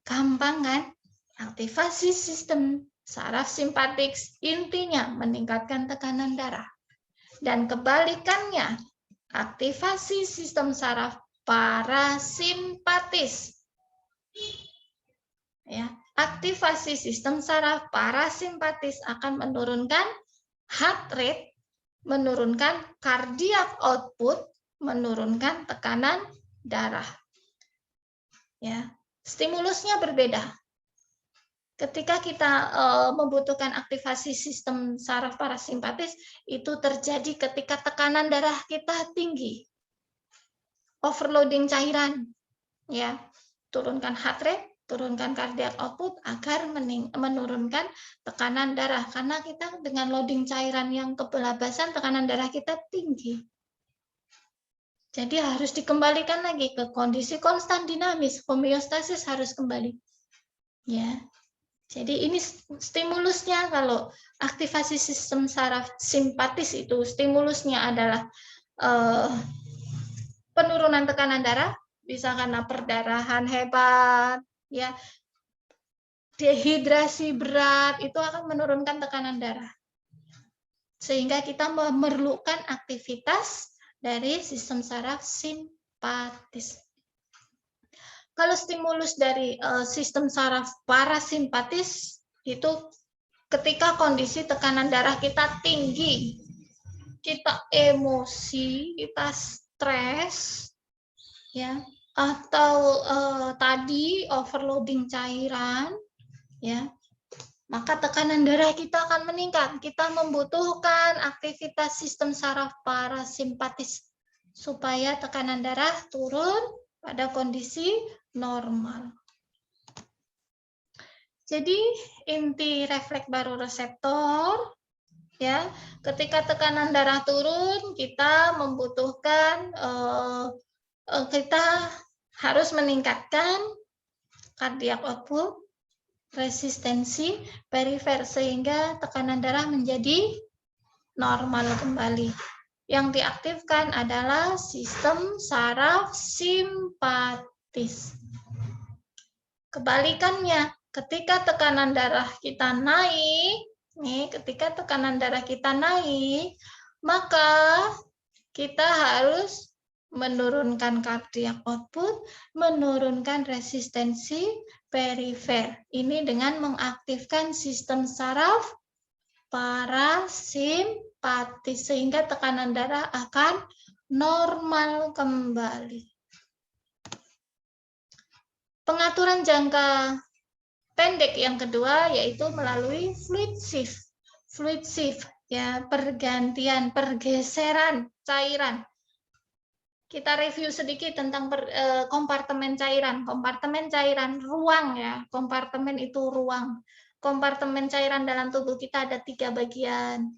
Speaker 1: Gampang kan? Aktivasi sistem saraf simpatik intinya meningkatkan tekanan darah. Dan kebalikannya, aktivasi sistem saraf parasimpatis. Ya, aktivasi sistem saraf parasimpatis akan menurunkan heart rate, menurunkan cardiac output, menurunkan tekanan darah. Ya, stimulusnya berbeda. Ketika kita membutuhkan aktivasi sistem saraf parasimpatis, itu terjadi ketika tekanan darah kita tinggi. Overloading cairan, ya, turunkan heart rate, turunkan cardiac output agar menurunkan tekanan darah, karena kita dengan loading cairan yang kebelabasan, tekanan darah kita tinggi. Jadi harus dikembalikan lagi ke kondisi konstan dinamis, homeostasis harus kembali. Ya. Jadi ini stimulusnya, kalau aktivasi sistem saraf simpatis itu stimulusnya adalah penurunan tekanan darah, bisa karena perdarahan hebat, ya, dehidrasi berat, itu akan menurunkan tekanan darah. Sehingga kita memerlukan aktivitas dari sistem saraf simpatis. Kalau stimulus dari sistem saraf parasimpatis itu ketika kondisi tekanan darah kita tinggi, kita emosi, kita stres, ya, atau tadi overloading cairan, ya, maka tekanan darah kita akan meningkat. Kita membutuhkan aktivitas sistem saraf parasimpatis supaya tekanan darah turun pada kondisi normal. Jadi inti refleks baroreseptor, ya, ketika tekanan darah turun, kita membutuhkan kita harus meningkatkan cardiac output, resistensi perifer, sehingga tekanan darah menjadi normal kembali. Yang diaktifkan adalah sistem saraf simpatis. Kebalikannya, ketika tekanan darah kita naik, ketika tekanan darah kita naik, maka kita harus menurunkan cardiac output, menurunkan resistensi perifer. Ini dengan mengaktifkan sistem saraf parasimpatis sehingga tekanan darah akan normal kembali. Pengaturan jangka pendek yang kedua yaitu melalui fluid shift. Fluid shift ya, pergantian, pergeseran cairan. Kita review sedikit tentang kompartemen cairan. Kompartemen cairan ruang ya. Kompartemen itu ruang. Kompartemen cairan dalam tubuh kita ada 3 bagian.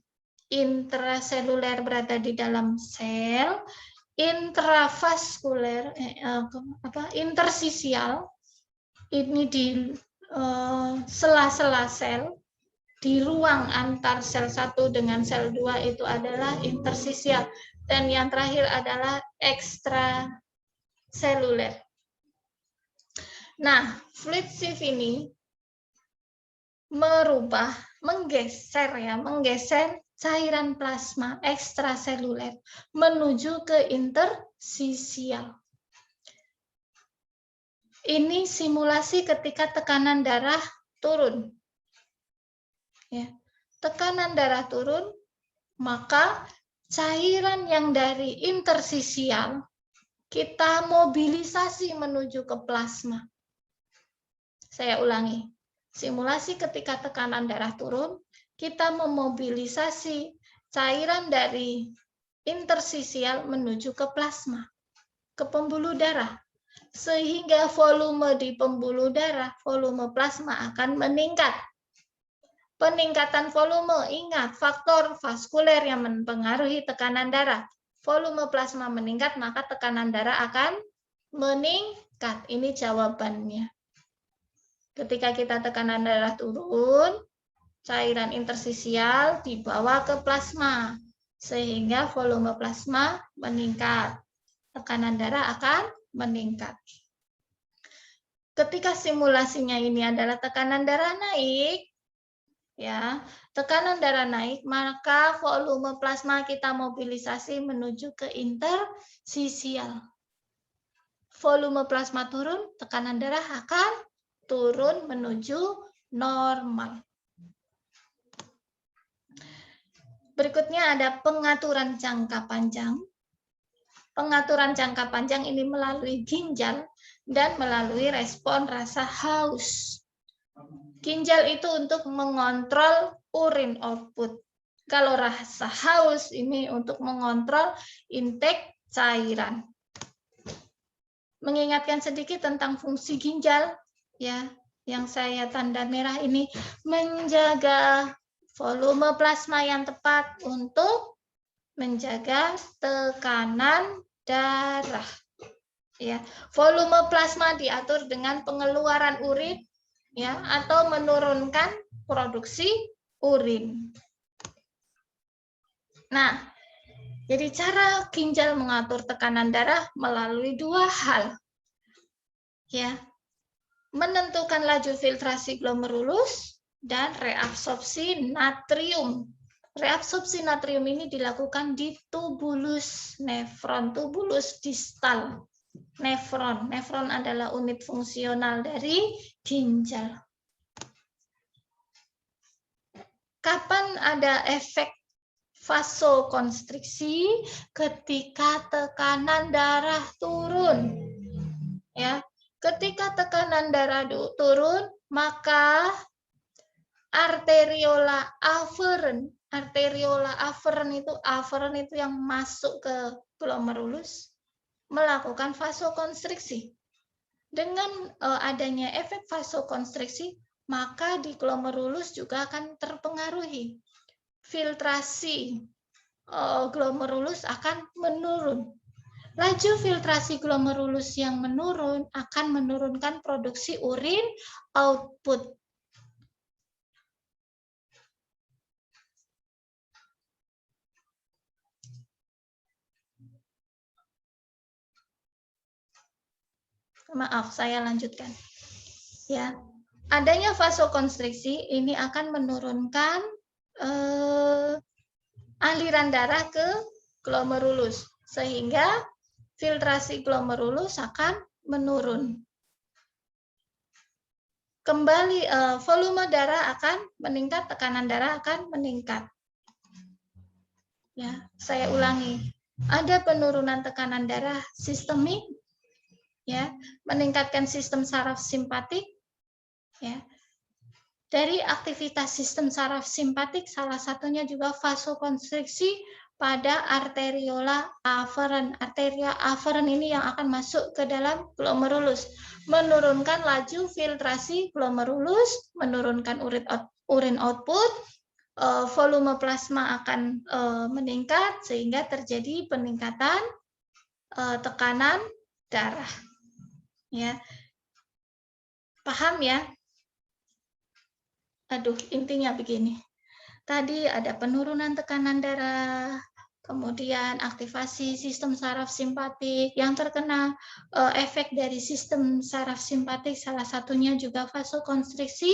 Speaker 1: Intraseluler berada di dalam sel, intravaskuler intersisial ini di sela-sela sel. Di ruang antar sel 1 dengan sel 2 itu adalah intersisial. Dan yang terakhir adalah ekstraseluler. Nah, fluid shift ini menggeser cairan plasma ekstraseluler menuju ke intersisial. Ini simulasi ketika tekanan darah turun. Ya, tekanan darah turun, maka cairan yang dari intersisial kita mobilisasi menuju ke plasma. Saya ulangi, simulasi ketika tekanan darah turun, kita memobilisasi cairan dari intersisial menuju ke plasma, ke pembuluh darah. Sehingga volume di pembuluh darah, volume plasma akan meningkat. Peningkatan volume, ingat faktor vaskuler yang mempengaruhi tekanan darah. Volume plasma meningkat, maka tekanan darah akan meningkat. Ini jawabannya. Ketika kita tekanan darah turun, cairan intersisial dibawa ke plasma. Sehingga volume plasma meningkat. Tekanan darah akan meningkat. Ketika simulasinya ini adalah tekanan darah naik, ya, tekanan darah naik, maka volume plasma kita mobilisasi menuju ke intersisial. Volume plasma turun, tekanan darah akan turun menuju normal. Berikutnya ada pengaturan jangka panjang. Pengaturan jangka panjang ini melalui ginjal dan melalui respon rasa haus. Ginjal itu untuk mengontrol urin output. Kalau rasa haus ini untuk mengontrol intake cairan. Mengingatkan sedikit tentang fungsi ginjal, ya, yang saya tanda merah ini menjaga volume plasma yang tepat untuk menjaga tekanan darah. Ya, volume plasma diatur dengan pengeluaran urin, ya, atau menurunkan produksi urin. Nah, jadi cara ginjal mengatur tekanan darah melalui 2 hal. Ya. Menentukan laju filtrasi glomerulus dan reabsorpsi natrium. Reabsorpsi natrium ini dilakukan di tubulus nefron, tubulus distal nefron. Nefron adalah unit fungsional dari ginjal. Kapan ada efek vasokonstriksi? Ketika tekanan darah turun. Ya, ketika tekanan darah turun, maka arteriola aferen itu yang masuk ke glomerulus melakukan vasokonstriksi. Dengan adanya efek vasokonstriksi, maka di glomerulus juga akan terpengaruhi. Filtrasi glomerulus akan menurun. Laju filtrasi glomerulus yang menurun akan menurunkan produksi urin output. Maaf, saya lanjutkan. Ya, adanya vasokonstriksi ini akan menurunkan aliran darah ke glomerulus, sehingga filtrasi glomerulus akan menurun. Kembali volume darah akan meningkat, tekanan darah akan meningkat. Ya, saya ulangi. Ada penurunan tekanan darah sistemik, ya, meningkatkan sistem saraf simpatik, ya. Dari aktivitas sistem saraf simpatik, salah satunya juga vasokonstriksi pada arteriola aferen. Arteria aferen ini yang akan masuk ke dalam glomerulus, menurunkan laju filtrasi glomerulus, menurunkan urin output, volume plasma akan meningkat sehingga terjadi peningkatan tekanan darah. Ya, paham ya? Aduh, intinya begini. Tadi ada penurunan tekanan darah, kemudian aktivasi sistem saraf simpatik yang terkena efek dari sistem saraf simpatik, salah satunya juga vasokonstriksi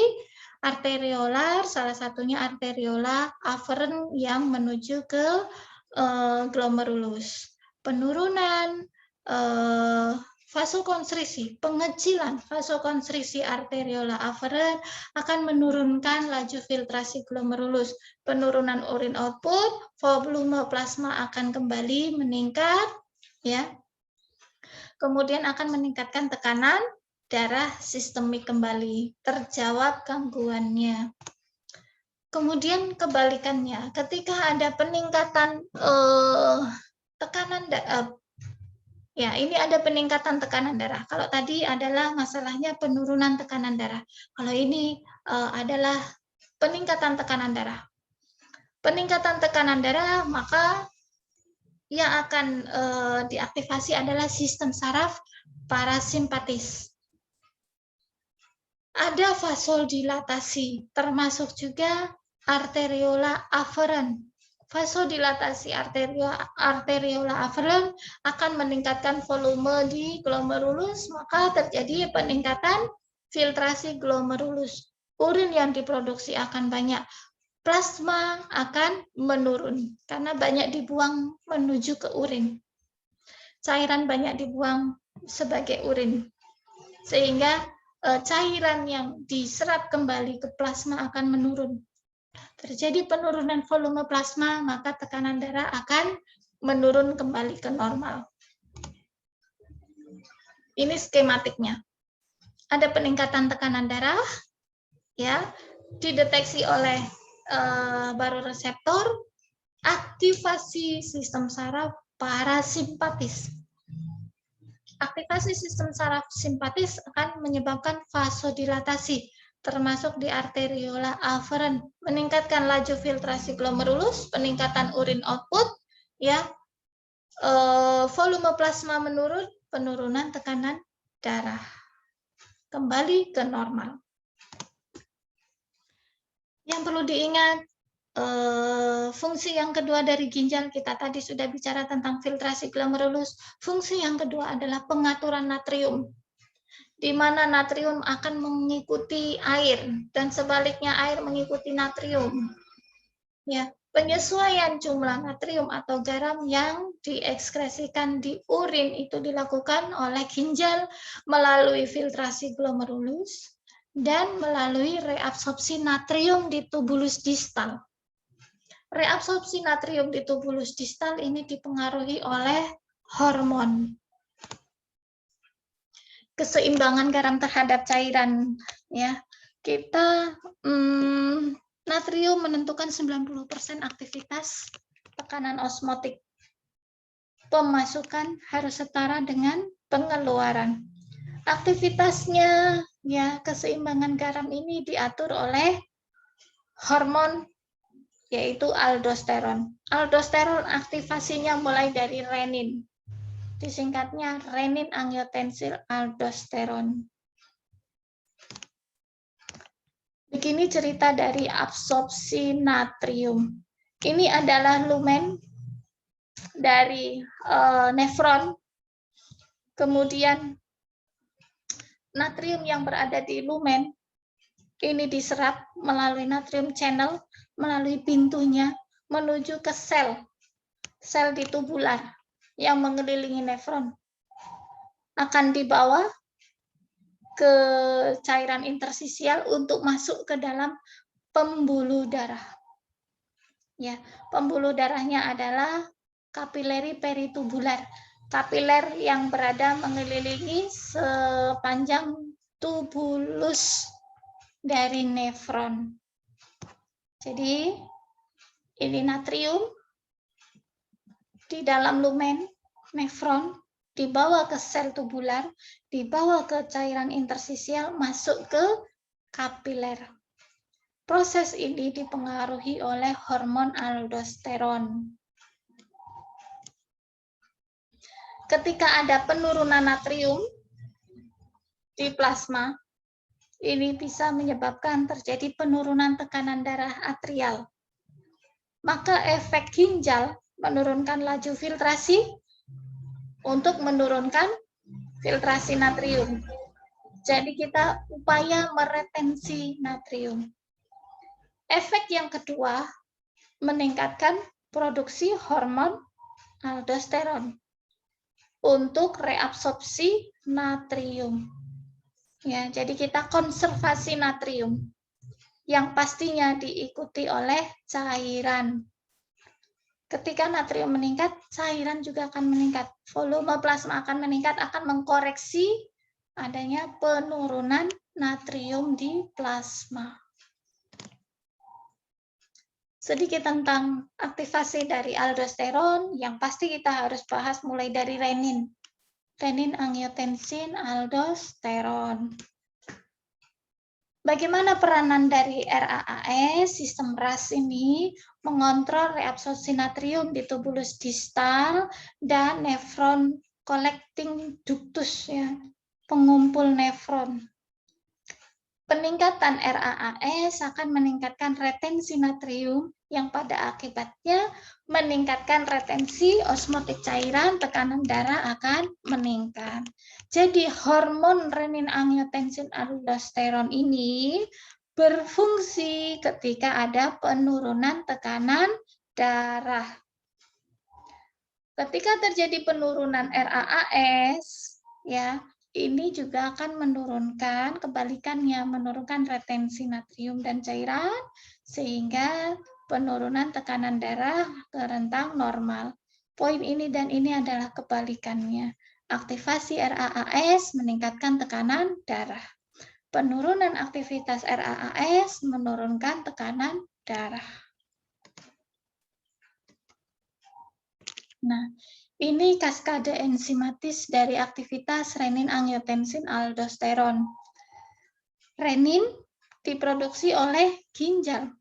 Speaker 1: arteriolar, salah satunya arteriola aferen yang menuju ke glomerulus. Penurunan vasokonstriksi, pengecilan vasokonstriksi arteriola aferen akan menurunkan laju filtrasi glomerulus. Penurunan urin output, volume plasma akan kembali meningkat, ya. Kemudian akan meningkatkan tekanan darah sistemik kembali, terjawab gangguannya. Kemudian kebalikannya, ketika ada peningkatan tekanan darah, ya, ini ada peningkatan tekanan darah. Kalau tadi adalah masalahnya penurunan tekanan darah. Kalau ini adalah peningkatan tekanan darah. Peningkatan tekanan darah, maka yang akan diaktifasi adalah sistem saraf parasimpatis. Ada vasodilatasi, termasuk juga arteriola aferen. Vasodilatasi arteriola aferen akan meningkatkan volume di glomerulus, maka terjadi peningkatan filtrasi glomerulus. Urin yang diproduksi akan banyak. Plasma akan menurun karena banyak dibuang menuju ke urin. Cairan banyak dibuang sebagai urin. Sehingga cairan yang diserap kembali ke plasma akan menurun. Terjadi penurunan volume plasma, maka tekanan darah akan menurun kembali ke normal. Ini skematiknya. Ada peningkatan tekanan darah, ya, dideteksi oleh baroreseptor, aktivasi sistem saraf parasimpatis. Aktivasi sistem saraf simpatis akan menyebabkan vasodilatasi, termasuk di arteriola aferen, meningkatkan laju filtrasi glomerulus, peningkatan urin output, ya, volume plasma menurun, penurunan tekanan darah, kembali ke normal. Yang perlu diingat, fungsi yang kedua dari ginjal, kita tadi sudah bicara tentang filtrasi glomerulus. Fungsi yang kedua adalah pengaturan natrium, di mana natrium akan mengikuti air dan sebaliknya air mengikuti natrium. Ya, penyesuaian jumlah natrium atau garam yang diekskresikan di urin itu dilakukan oleh ginjal melalui filtrasi glomerulus dan melalui reabsorpsi natrium di tubulus distal. Reabsorpsi natrium di tubulus distal ini dipengaruhi oleh hormon. Keseimbangan garam terhadap cairan, ya. Kita natrium menentukan 90% aktivitas tekanan osmotik. Pemasukan harus setara dengan pengeluaran. Aktivitasnya, ya, keseimbangan garam ini diatur oleh hormon yaitu aldosteron. Aldosteron aktivasinya mulai dari renin. Disingkatnya renin angiotensil aldosteron. Begini cerita dari absorpsi natrium. Ini adalah lumen dari nefron. Kemudian natrium yang berada di lumen ini diserap melalui natrium channel, melalui pintunya menuju ke sel di tubular, yang mengelilingi nefron akan dibawa ke cairan interstisial untuk masuk ke dalam pembuluh darah. Ya, pembuluh darahnya adalah kapileri peritubular. Kapiler yang berada mengelilingi sepanjang tubulus dari nefron. Jadi, ini natrium di dalam lumen nefron dibawa ke sel tubular, dibawa ke cairan interstisial, masuk ke kapiler. Proses ini dipengaruhi oleh hormon aldosteron. Ketika ada penurunan natrium di plasma, ini bisa menyebabkan terjadi penurunan tekanan darah atrial. Maka efek ginjal menurunkan laju filtrasi untuk menurunkan filtrasi natrium. Jadi kita upaya meretensi natrium. Efek yang kedua, meningkatkan produksi hormon aldosteron untuk reabsorpsi natrium. Ya, jadi kita konservasi natrium yang pastinya diikuti oleh cairan. Ketika natrium meningkat, cairan juga akan meningkat. Volume plasma akan meningkat, akan mengkoreksi adanya penurunan natrium di plasma. Sedikit tentang aktivasi dari aldosteron, yang pasti kita harus bahas mulai dari renin. Renin, angiotensin, aldosteron. Bagaimana peranan dari RAAS, sistem RAS ini mengontrol reabsorpsi natrium di tubulus distal dan nefron collecting ductus, ya, pengumpul nefron. Peningkatan RAAS akan meningkatkan retensi natrium yang pada akibatnya meningkatkan retensi osmotik cairan, tekanan darah akan meningkat. Jadi hormon renin, angiotensin, aldosteron ini berfungsi ketika ada penurunan tekanan darah. Ketika terjadi penurunan RAAS, ya, ini juga akan menurunkan, kebalikannya, menurunkan retensi natrium dan cairan, sehingga penurunan tekanan darah ke rentang normal. Poin ini dan ini adalah kebalikannya. Aktivasi RAAS meningkatkan tekanan darah. Penurunan aktivitas RAAS menurunkan tekanan darah. Nah, ini kaskade enzimatis dari aktivitas renin, angiotensin, aldosteron. Renin diproduksi oleh ginjal.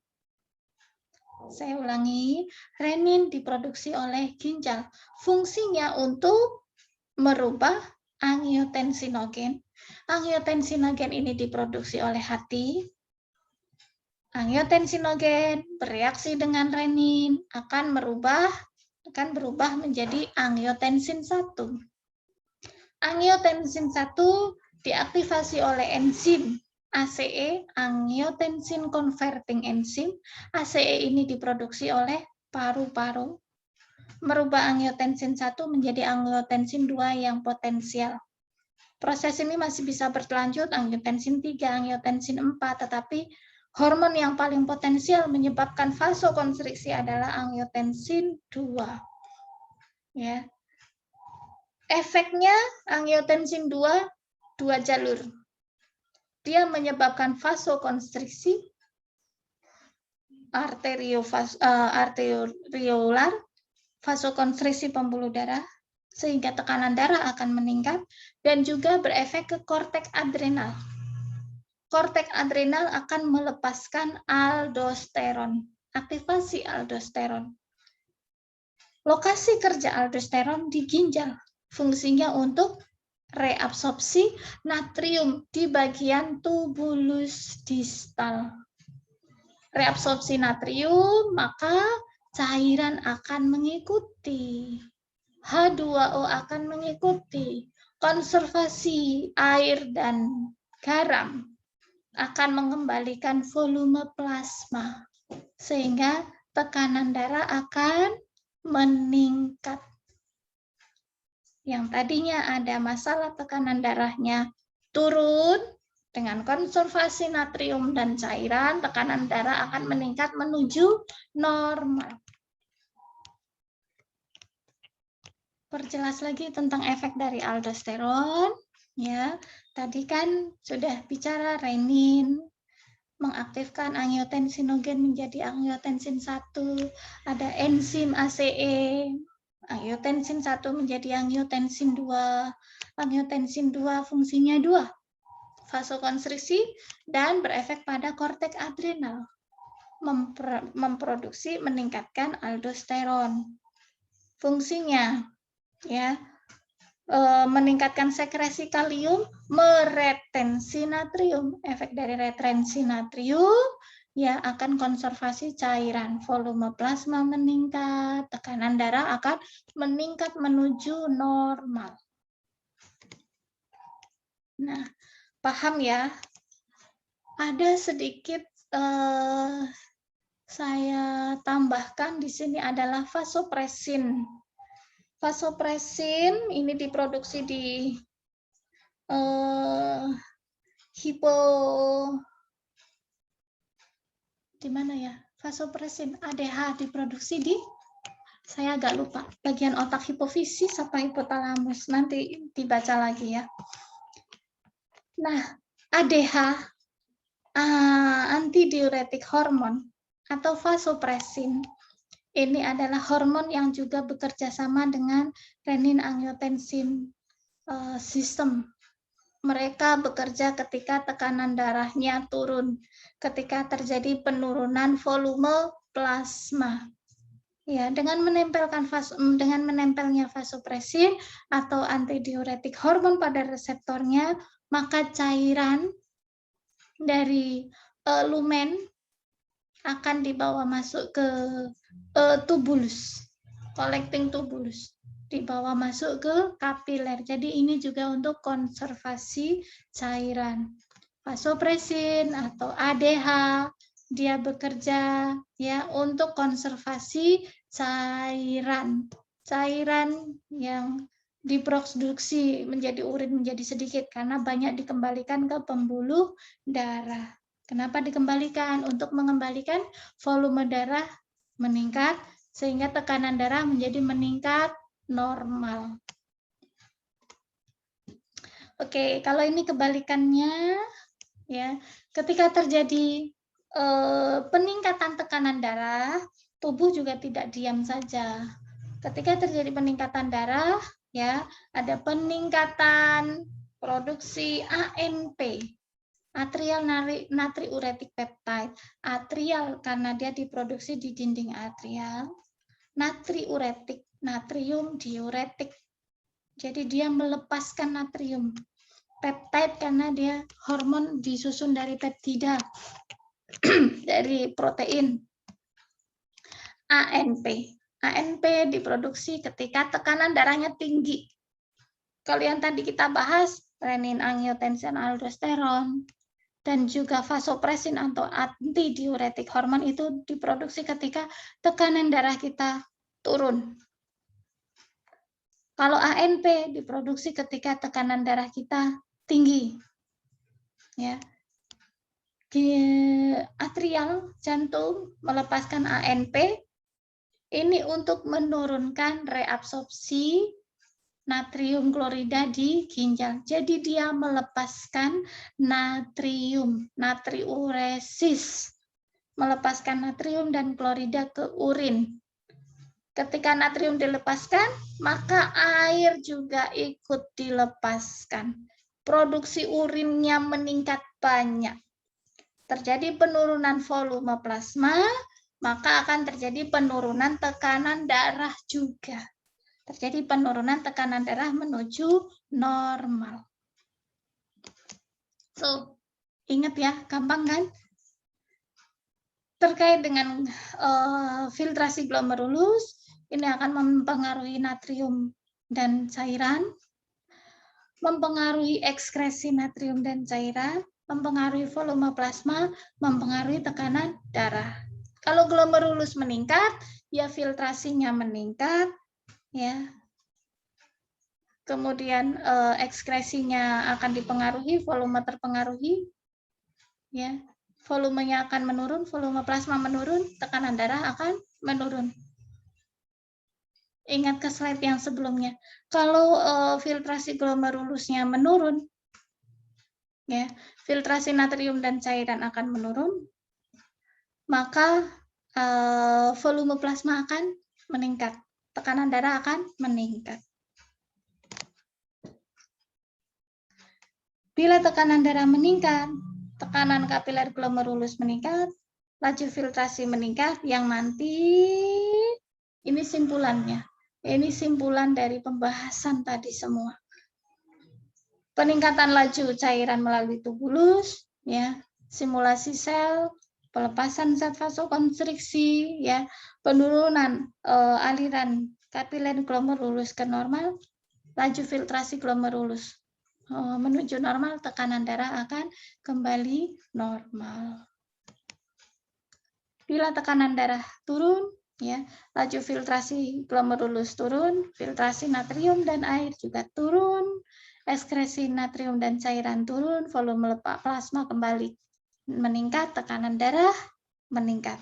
Speaker 1: Saya ulangi, renin diproduksi oleh ginjal. Fungsinya untuk merubah angiotensinogen. Angiotensinogen ini diproduksi oleh hati. Angiotensinogen bereaksi dengan renin akan berubah menjadi angiotensin 1. Angiotensin 1 diaktifasi oleh enzim ACE, angiotensin converting enzim. ACE ini diproduksi oleh paru-paru, merubah angiotensin 1 menjadi angiotensin 2 yang potensial. Proses ini masih bisa berlanjut, angiotensin 3, angiotensin 4, tetapi hormon yang paling potensial menyebabkan vasokonstriksi adalah angiotensin 2. Ya. Efeknya angiotensin 2 jalur. Dia menyebabkan vasokonstriksi arteriolar, vasokonstriksi pembuluh darah, sehingga tekanan darah akan meningkat, dan juga berefek ke korteks adrenal. Korteks adrenal akan melepaskan aldosteron, aktivasi aldosteron. Lokasi kerja aldosteron di ginjal, fungsinya untuk reabsorpsi natrium di bagian tubulus distal. Reabsorpsi natrium, maka cairan akan mengikuti. H2O akan mengikuti. Konservasi air dan garam akan mengembalikan volume plasma, sehingga tekanan darah akan meningkat. yang tadinya ada masalah tekanan darahnya turun, dengan konservasi natrium dan cairan, tekanan darah akan meningkat menuju normal. Perjelas lagi tentang efek dari aldosteron. Ya, tadi kan sudah bicara renin, mengaktifkan angiotensinogen menjadi angiotensin 1, ada enzim ACE, angiotensin 1 menjadi angiotensin 2, angiotensin 2 fungsinya 2, vasokonstriksi dan berefek pada korteks adrenal, memproduksi meningkatkan aldosteron. Fungsinya ya, meningkatkan sekresi kalium, meretensi natrium. Efek dari retensi natrium ya akan konservasi cairan, volume plasma meningkat, tekanan darah akan meningkat menuju normal. Nah, paham ya? Ada sedikit saya tambahkan di sini adalah vasopresin. Vasopresin ini diproduksi di di mana ya? Vasopresin ADH diproduksi di, saya agak lupa, bagian otak hipofisis apa hipotalamus, nanti dibaca lagi ya. Nah, ADH antidiuretik hormon atau vasopresin ini adalah hormon yang juga bekerja sama dengan renin-angiotensin sistem. Mereka bekerja ketika tekanan darahnya turun, ketika terjadi penurunan volume plasma. Ya, dengan menempelnya vasopresin atau antidiuretik hormon pada reseptornya, maka cairan dari lumen akan dibawa masuk ke tubulus, collecting tubulus, dibawa masuk ke kapiler. Jadi ini juga untuk konservasi cairan. Vasopresin atau ADH dia bekerja ya untuk konservasi cairan. Cairan yang diproduksi menjadi urin menjadi sedikit karena banyak dikembalikan ke pembuluh darah. Kenapa dikembalikan? Untuk mengembalikan volume darah meningkat sehingga tekanan darah menjadi meningkat normal. Oke, kalau ini kebalikannya ya, ketika terjadi peningkatan tekanan darah, tubuh juga tidak diam saja. Ketika terjadi peningkatan darah, ya, ada peningkatan produksi ANP, atrial natriuretic peptide. Atrial karena dia diproduksi di dinding atrial, natriuretik, natrium diuretik. Jadi dia melepaskan natrium. Peptide karena dia hormon disusun dari peptida, dari protein. ANP. ANP diproduksi ketika tekanan darahnya tinggi. Kalau yang tadi kita bahas, renin, angiotensin, aldosteron, dan juga vasopresin atau antidiuretik hormon itu diproduksi ketika tekanan darah kita turun. Kalau ANP diproduksi ketika tekanan darah kita tinggi. Ya. Atrial jantung melepaskan ANP ini untuk menurunkan reabsorpsi natrium klorida di ginjal. Jadi dia melepaskan natrium, natriuresis, melepaskan natrium dan klorida ke urin. Ketika natrium dilepaskan, maka air juga ikut dilepaskan. Produksi urinnya meningkat banyak. Terjadi penurunan volume plasma, maka akan terjadi penurunan tekanan darah juga. Terjadi penurunan tekanan darah menuju normal. So, ingat ya, gampang kan? Terkait dengan filtrasi glomerulus, ini akan mempengaruhi natrium dan cairan, mempengaruhi ekskresi natrium dan cairan, mempengaruhi volume plasma, mempengaruhi tekanan darah. Kalau glomerulus meningkat, ya filtrasinya meningkat, ya. kemudian ekskresinya akan dipengaruhi, volume terpengaruhi, ya, volumenya akan menurun, volume plasma menurun, tekanan darah akan menurun. Ingat ke slide yang sebelumnya, kalau filtrasi glomerulusnya menurun, ya, filtrasi natrium dan cairan akan menurun, maka volume plasma akan meningkat, tekanan darah akan meningkat. Bila tekanan darah meningkat, tekanan kapiler glomerulus meningkat, laju filtrasi meningkat, yang nanti ini simpulannya. Ini simpulan dari pembahasan tadi semua. Peningkatan laju cairan melalui tubulus, ya, simulasi sel, pelepasan zat vasokonstriksi, ya, penurunan aliran kapiler glomerulus ke normal, laju filtrasi glomerulus menuju normal, tekanan darah akan kembali normal. Bila tekanan darah turun, ya, laju filtrasi glomerulus turun, filtrasi natrium dan air juga turun, ekskresi natrium dan cairan turun, volume plasma kembali meningkat, tekanan darah meningkat.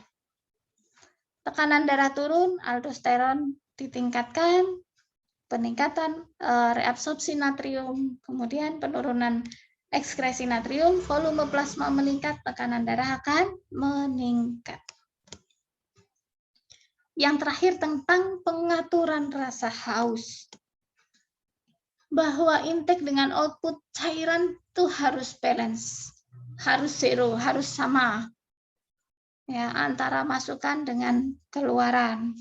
Speaker 1: Tekanan darah turun, aldosteron ditingkatkan, peningkatan reabsorpsi natrium, kemudian penurunan ekskresi natrium, volume plasma meningkat, tekanan darah akan meningkat. Yang terakhir tentang pengaturan rasa haus. Bahwa intake dengan output cairan itu harus balance, harus zero, harus sama, ya, antara masukan dengan keluaran.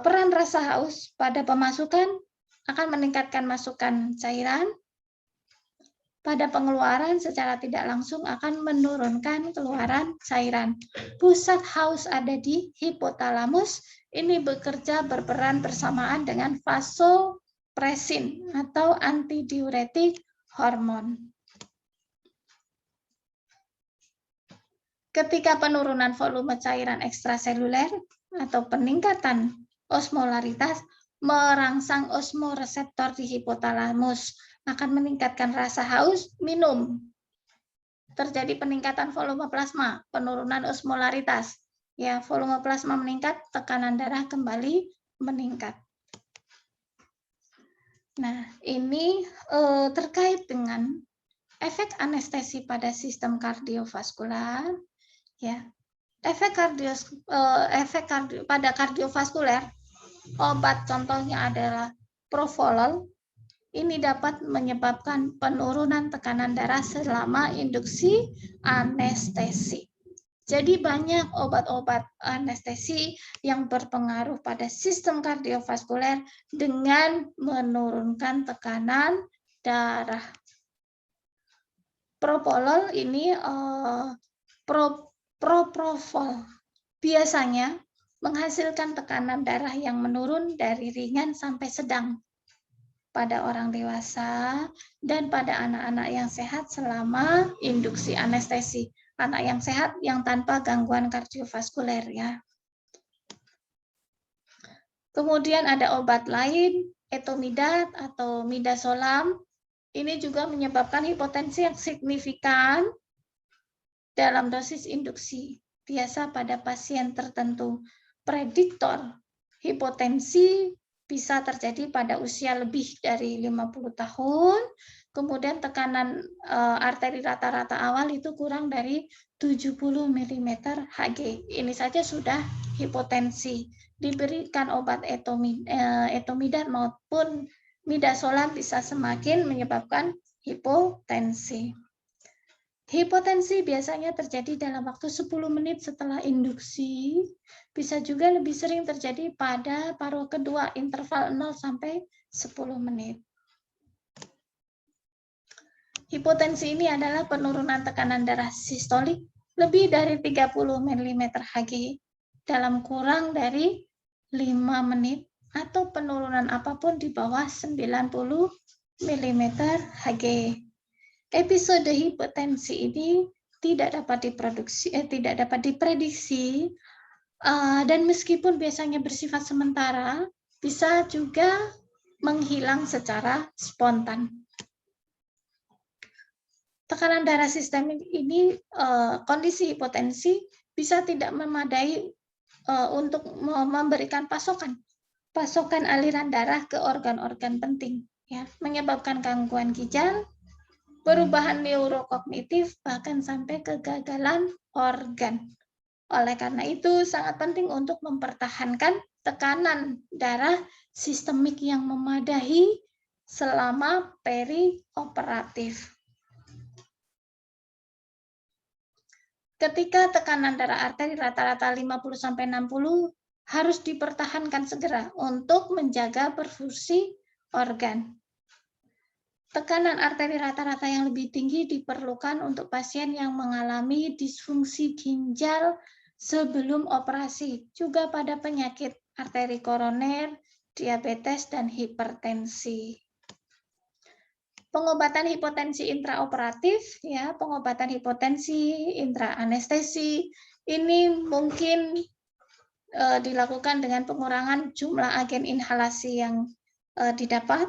Speaker 1: Peran rasa haus pada pemasukan akan meningkatkan masukan cairan, pada pengeluaran secara tidak langsung akan menurunkan keluaran cairan. Pusat haus ada di hipotalamus, ini bekerja berperan bersamaan dengan vasopresin atau antidiuretik hormon. Ketika penurunan volume cairan ekstraseluler atau peningkatan osmolaritas merangsang osmoreseptor di hipotalamus akan meningkatkan rasa haus, minum. Terjadi peningkatan volume plasma, penurunan osmolaritas. Ya, volume plasma meningkat, tekanan darah kembali meningkat. Nah, ini terkait dengan efek anestesi pada sistem kardiovaskular. Ya, pada kardiovaskuler, obat contohnya adalah provolol. Ini dapat menyebabkan penurunan tekanan darah selama induksi anestesi. Jadi banyak obat-obat anestesi yang berpengaruh pada sistem kardiovaskuler dengan menurunkan tekanan darah. Propofol ini propofol biasanya menghasilkan tekanan darah yang menurun dari ringan sampai sedang pada orang dewasa dan pada anak-anak yang sehat selama induksi anestesi. Anak yang sehat yang tanpa gangguan kardiovaskuler, ya. Kemudian ada obat lain, etomidat atau midazolam. Ini juga menyebabkan hipotensi yang signifikan dalam dosis induksi, biasa pada pasien tertentu. Prediktor hipotensi bisa terjadi pada usia lebih dari 50 tahun, kemudian tekanan arteri rata-rata awal itu kurang dari 70 mm Hg. Ini saja sudah hipotensi. Diberikan obat etomidat maupun midazolam bisa semakin menyebabkan hipotensi. Hipotensi biasanya terjadi dalam waktu 10 menit setelah induksi, bisa juga lebih sering terjadi pada paruh kedua, interval 0 sampai 10 menit. Hipotensi ini adalah penurunan tekanan darah sistolik lebih dari 30 mm Hg dalam kurang dari 5 menit atau penurunan apapun di bawah 90 mm Hg. Episode hipotensi ini tidak dapat diprediksi dan meskipun biasanya bersifat sementara, bisa juga menghilang secara spontan. Tekanan darah sistemik ini, kondisi hipotensi bisa tidak memadai untuk memberikan pasokan aliran darah ke organ-organ penting, ya, menyebabkan gangguan ginjal, perubahan neurokognitif, bahkan sampai kegagalan organ. Oleh karena itu, sangat penting untuk mempertahankan tekanan darah sistemik yang memadai selama perioperatif. Ketika tekanan darah arteri rata-rata 50-60, harus dipertahankan segera untuk menjaga perfusi organ. Tekanan arteri rata-rata yang lebih tinggi diperlukan untuk pasien yang mengalami disfungsi ginjal sebelum operasi, juga pada penyakit arteri koroner, diabetes, dan hipertensi. Pengobatan hipotensi intraoperatif, ya, pengobatan hipotensi intraanestesi ini mungkin dilakukan dengan pengurangan jumlah agen inhalasi yang didapat.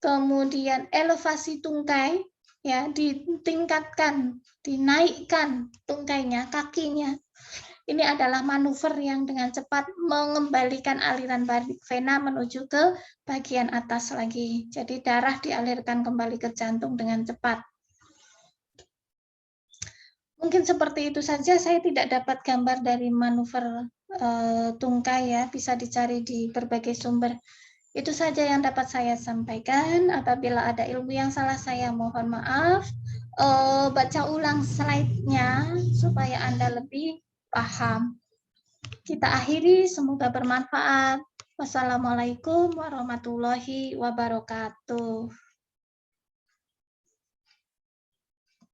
Speaker 1: Kemudian elevasi tungkai, ya, ditingkatkan, dinaikkan tungkainya, kakinya. Ini adalah manuver yang dengan cepat mengembalikan aliran vena menuju ke bagian atas lagi. Jadi darah dialirkan kembali ke jantung dengan cepat. Mungkin seperti itu saja, saya tidak dapat gambar dari manuver tungkai, ya, bisa dicari di berbagai sumber. Itu saja yang dapat saya sampaikan. Apabila ada ilmu yang salah, saya mohon maaf. Baca ulang slide-nya supaya Anda lebih paham. Kita akhiri, semoga bermanfaat. Wassalamualaikum warahmatullahi wabarakatuh.